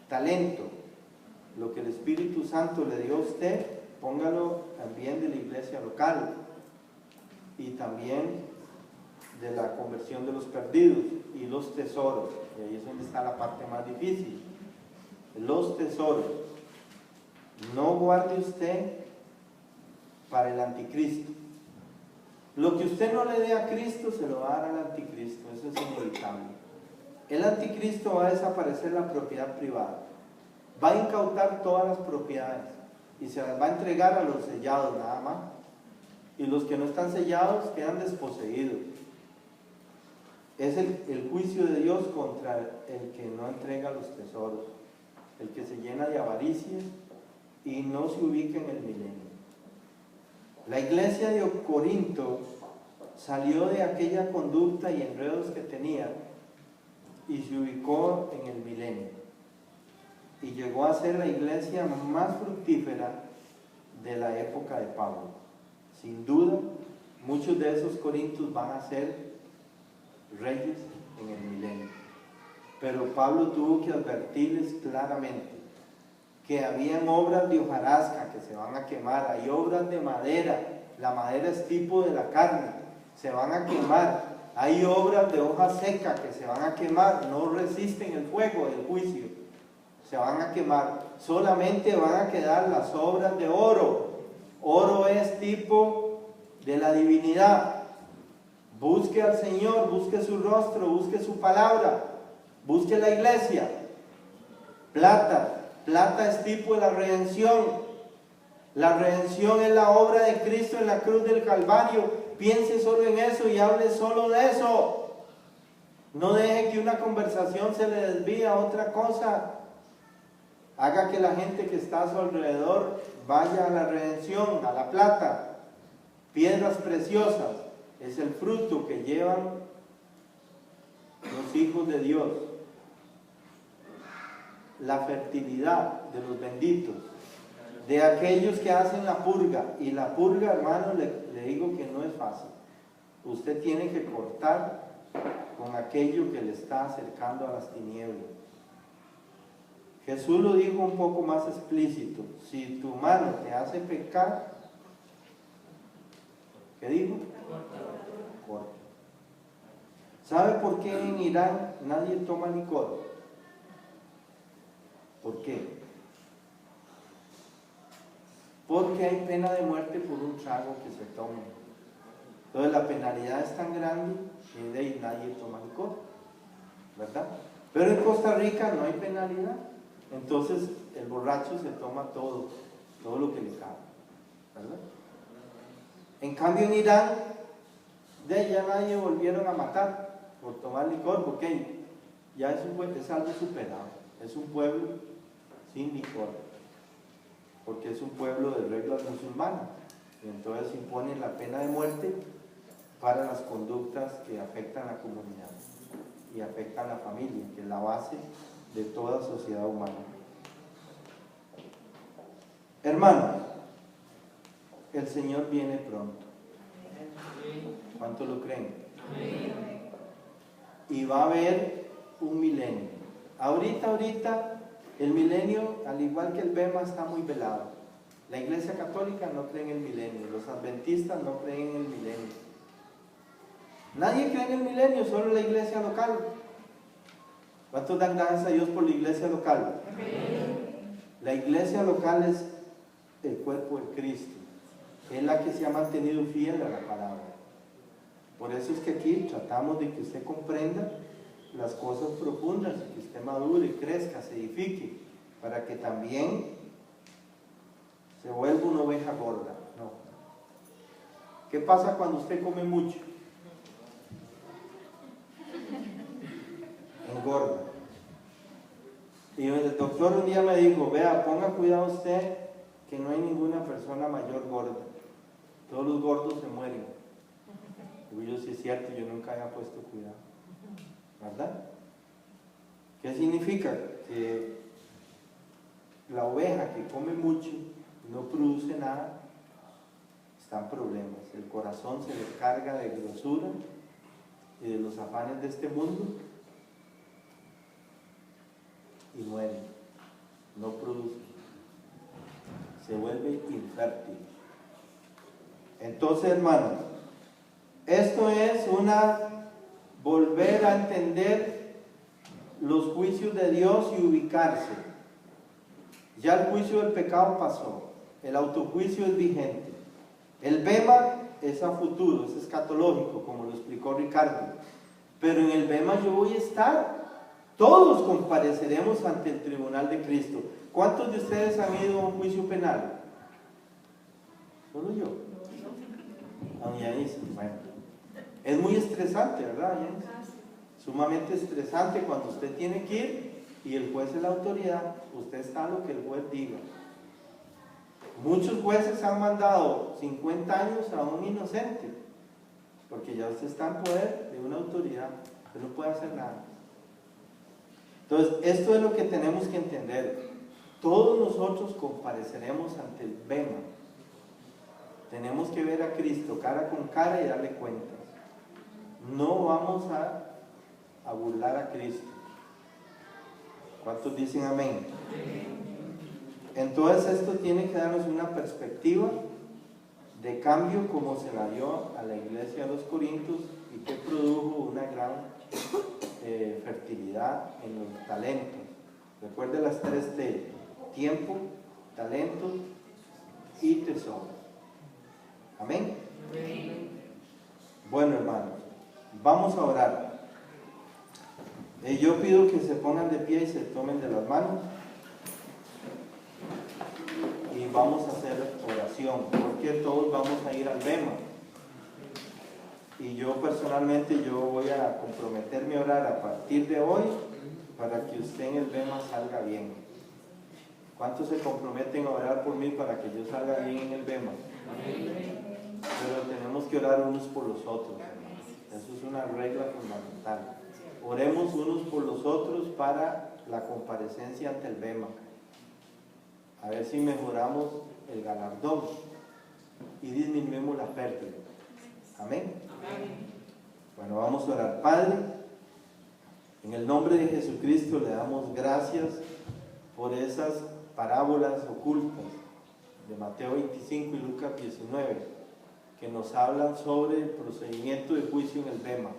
Talento, lo que el Espíritu Santo le dio a usted, póngalo también de la iglesia local y también de la conversión de los perdidos y los tesoros. Y ahí es donde está la parte más difícil. Los tesoros. No guarde usted para el anticristo. Lo que usted no le dé a Cristo se lo va a dar al anticristo. Eso es inevitable. El anticristo va a desaparecer la propiedad privada. Va a incautar todas las propiedades y se las va a entregar a los sellados nada más. Y los que no están sellados quedan desposeídos. Es el juicio de Dios contra el que no entrega los tesoros, el que se llena de avaricia y no se ubica en el milenio. La iglesia de Corinto salió de aquella conducta y enredos que tenía y se ubicó en el milenio. Y llegó a ser la iglesia más fructífera de la época de Pablo. Sin duda, muchos de esos corintios van a ser reyes en el milenio. Pero Pablo tuvo que advertirles claramente que habían obras de hojarasca que se van a quemar, hay obras de madera, la madera es tipo de la carne, se van a quemar, hay obras de hoja seca que se van a quemar, no resisten el fuego del juicio, se van a quemar, solamente van a quedar las obras de oro. Oro es tipo de la divinidad. Busque al Señor, busque su rostro, busque su palabra, busque la iglesia. Plata, plata es tipo de la redención. La redención es la obra de Cristo en la cruz del Calvario. Piense solo en eso y hable solo de eso. No deje que una conversación se le desvíe a otra cosa. Haga que la gente que está a su alrededor vaya a la redención, a la plata. Piedras preciosas es el fruto que llevan los hijos de Dios. La fertilidad de los benditos, de aquellos que hacen la purga. Y la purga, hermano, le digo que no es fácil. Usted tiene que cortar con aquello que le está acercando a las tinieblas. Jesús lo dijo un poco más explícito: si tu mano te hace pecar, ¿qué dijo? Corta. ¿Sabe por qué en Irán nadie toma licor? ¿Por qué? Porque hay pena de muerte por un trago que se toma. Entonces la penalidad es tan grande que de ahí nadie toma licor, ¿verdad? Pero en Costa Rica no hay penalidad. Entonces el borracho se toma todo lo que le cabe, ¿verdad? En cambio en Irán, de ahí ya nadie volvieron a matar por tomar licor, porque ya es algo superado. Es un pueblo sin licor, porque es un pueblo de reglas musulmanas, y entonces imponen la pena de muerte para las conductas que afectan a la comunidad y afectan a la familia, que es la base de toda sociedad humana. Hermanos, el Señor viene pronto. ¿Cuánto lo creen? Y va a haber un milenio. Ahorita, el milenio, al igual que el Bema, está muy velado. La Iglesia Católica no cree en el milenio, los adventistas no creen en el milenio. Nadie cree en el milenio, solo la iglesia local. ¿Cuántos dan gracias a Dios por la iglesia local? La iglesia local es el cuerpo de Cristo, es la que se ha mantenido fiel a la palabra. Por eso es que aquí tratamos de que usted comprenda las cosas profundas, que usted madure, crezca, se edifique, para que también se vuelva una oveja gorda. No. ¿Qué pasa cuando usted come mucho? Engorda. Y el doctor un día me dijo: vea, ponga cuidado usted que no hay ninguna persona mayor gorda. Todos los gordos se mueren. Digo yo, sí es cierto, yo nunca había puesto cuidado, ¿verdad? ¿Qué significa? Que la oveja que come mucho y no produce nada, está en problemas. El corazón se le carga de grosura y de los afanes de este mundo y muere, no produce, se vuelve infértil. Entonces, hermanos, esto es volver a entender los juicios de Dios y ubicarse. Ya el juicio del pecado pasó, el autojuicio es vigente. El bema es a futuro, es escatológico, como lo explicó Ricardo. Pero en el bema yo voy a estar, todos compareceremos ante el tribunal de Cristo. ¿Cuántos de ustedes han ido a un juicio penal? Solo yo. Bueno, es muy estresante, ¿verdad? Sumamente estresante cuando usted tiene que ir y el juez es la autoridad, usted está a lo que el juez diga. Muchos jueces han mandado 50 años a un inocente, porque ya usted está en poder de una autoridad, usted no puede hacer nada. Entonces, esto es lo que tenemos que entender. Todos nosotros compareceremos ante el bema. Tenemos que ver a Cristo cara con cara y darle cuentas. No vamos a burlar a Cristo. ¿Cuántos dicen amén? Entonces esto tiene que darnos una perspectiva de cambio como se la dio a la iglesia de los Corintios y que produjo una gran fertilidad en los talentos. Recuerde las 3 T: tiempo, talento y tesoro. Amén. Bueno, hermanos, vamos a orar. Yo pido que se pongan de pie y se tomen de las manos y vamos a hacer oración, porque todos vamos a ir al bema. Y yo personalmente voy a comprometerme a orar a partir de hoy para que usted en el bema salga bien. ¿Cuántos se comprometen a orar por mí para que yo salga bien en el bema? Pero tenemos que orar unos por los otros, hermanos. Eso es una regla fundamental. Oremos unos por los otros para la comparecencia ante el bema. A ver si mejoramos el galardón y disminuimos la pérdida. Amén. Bueno, vamos a orar. Padre, en el nombre de Jesucristo le damos gracias por esas parábolas ocultas de Mateo 25 y Lucas 19 que nos hablan sobre el procedimiento de juicio en el bema,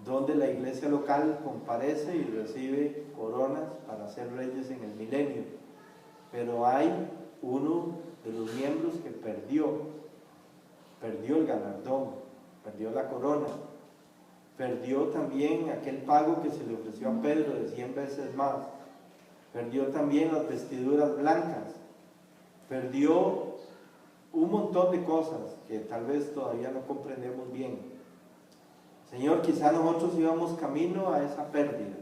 donde la iglesia local comparece y recibe coronas para ser reyes en el milenio. Pero hay uno de los miembros que perdió el galardón, perdió la corona, perdió también aquel pago que se le ofreció a Pedro de 100 veces más, perdió también las vestiduras blancas, perdió un montón de cosas que tal vez todavía no comprendemos bien. Señor, quizá nosotros íbamos camino a esa pérdida.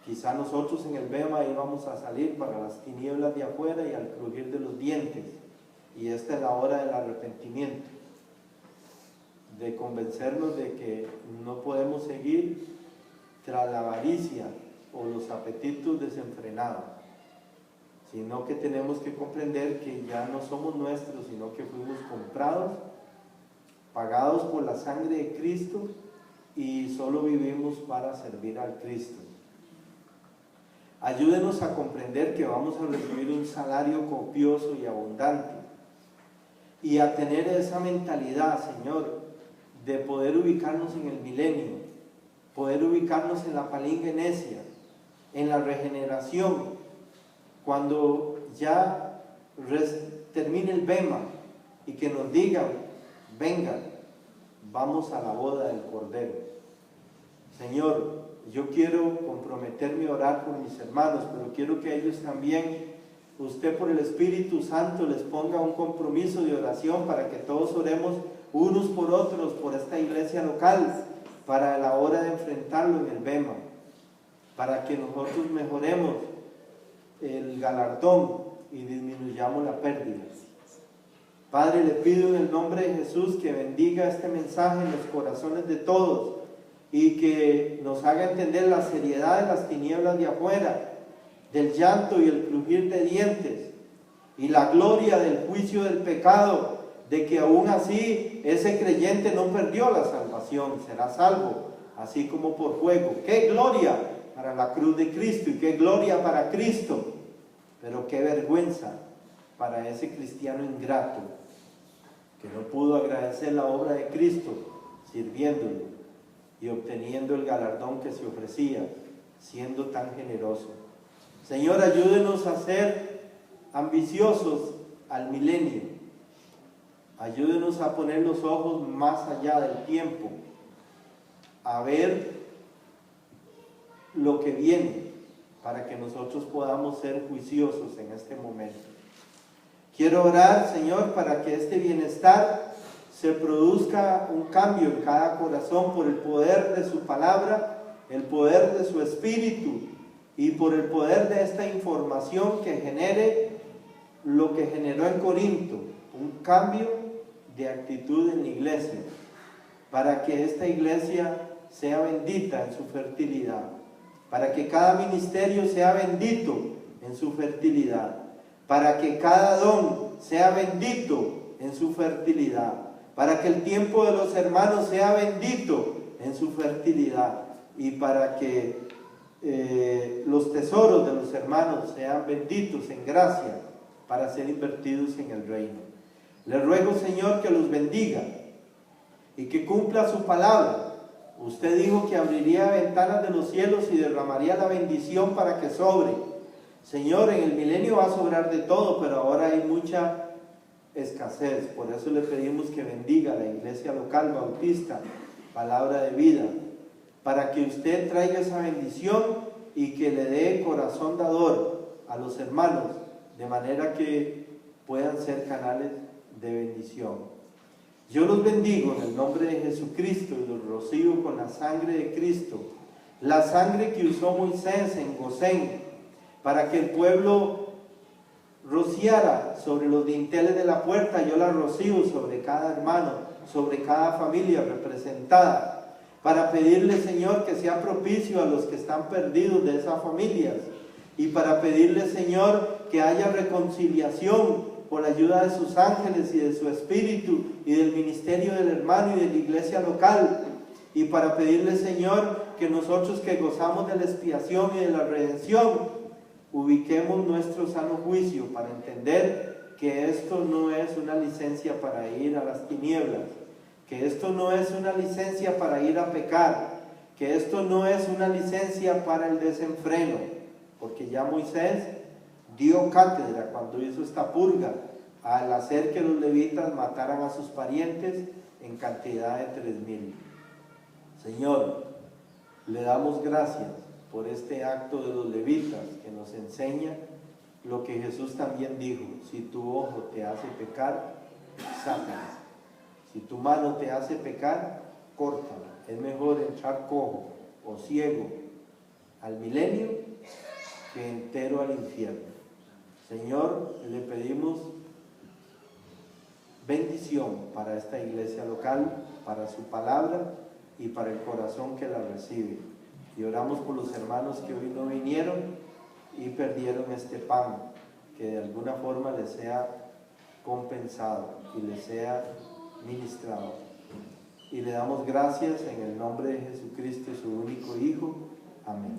Quizá nosotros en el bema íbamos a salir para las tinieblas de afuera y al crujir de los dientes. Y esta es la hora del arrepentimiento, de convencernos de que no podemos seguir tras la avaricia o los apetitos desenfrenados, sino que tenemos que comprender que ya no somos nuestros, sino que fuimos comprados, pagados por la sangre de Cristo y solo vivimos para servir al Cristo. Ayúdenos a comprender que vamos a recibir un salario copioso y abundante y a tener esa mentalidad, Señor, de poder ubicarnos en el milenio, poder ubicarnos en la palingenesia, en la regeneración, cuando ya termine el bema y que nos digan: vengan, vamos a la boda del Cordero. Señor, yo quiero comprometerme a orar por mis hermanos, pero quiero que ellos también, usted por el Espíritu Santo les ponga un compromiso de oración para que todos oremos unos por otros por esta iglesia local, para la hora de enfrentarlo en el bema, para que nosotros mejoremos el galardón y disminuyamos la pérdida. Padre, le pido en el nombre de Jesús que bendiga este mensaje en los corazones de todos y que nos haga entender la seriedad de las tinieblas de afuera, del llanto y el crujir de dientes, y la gloria del juicio del pecado, de que aún así ese creyente no perdió la salvación, será salvo, así como por fuego. ¡Qué gloria para la cruz de Cristo y qué gloria para Cristo! Pero qué vergüenza para ese cristiano ingrato que no pudo agradecer la obra de Cristo sirviéndolo y obteniendo el galardón que se ofrecía, siendo tan generoso. Señor, ayúdenos a ser ambiciosos al milenio. Ayúdenos a poner los ojos más allá del tiempo, a ver lo que viene, para que nosotros podamos ser juiciosos en este momento. Quiero orar, Señor, para que este bienestar se produzca un cambio en cada corazón por el poder de su palabra, el poder de su espíritu y por el poder de esta información que genere lo que generó en Corinto, un cambio de actitud en la iglesia, para que esta iglesia sea bendita en su fertilidad, para que cada ministerio sea bendito en su fertilidad, para que cada don sea bendito en su fertilidad, para que el tiempo de los hermanos sea bendito en su fertilidad y para que los tesoros de los hermanos sean benditos en gracia para ser invertidos en el reino. Le ruego, Señor, que los bendiga y que cumpla su palabra. Usted dijo que abriría ventanas de los cielos y derramaría la bendición para que sobre. Señor, en el milenio va a sobrar de todo, pero ahora hay mucha escasez. Por eso le pedimos que bendiga a la iglesia local bautista, Palabra de Vida, para que usted traiga esa bendición y que le dé corazón dador a los hermanos, de manera que puedan ser canales de bendición. Yo los bendigo en el nombre de Jesucristo y los rocío con la sangre de Cristo, la sangre que usó Moisés en Gosén, para que el pueblo rociara sobre los dinteles de la puerta. Yo la rocío sobre cada hermano, sobre cada familia representada, para pedirle, Señor, que sea propicio a los que están perdidos de esas familias, y para pedirle, Señor, que haya reconciliación por la ayuda de sus ángeles y de su espíritu y del ministerio del hermano y de la iglesia local, y para pedirle, Señor, que nosotros que gozamos de la expiación y de la redención, ubiquemos nuestro sano juicio para entender que esto no es una licencia para ir a las tinieblas, que esto no es una licencia para ir a pecar, que esto no es una licencia para el desenfreno, porque ya Moisés dio cátedra cuando hizo esta purga al hacer que los levitas mataran a sus parientes en cantidad de 3,000. Señor, le damos gracias por este acto de los levitas que nos enseña lo que Jesús también dijo: si tu ojo te hace pecar, sácalo; si tu mano te hace pecar, córtala. Es mejor entrar cojo o ciego al milenio que entero al infierno. Señor, le pedimos bendición para esta iglesia local, para su palabra y para el corazón que la recibe. Y oramos por los hermanos que hoy no vinieron y perdieron este pan, que de alguna forma les sea compensado y les sea ministrado. Y le damos gracias en el nombre de Jesucristo, su único Hijo. Amén.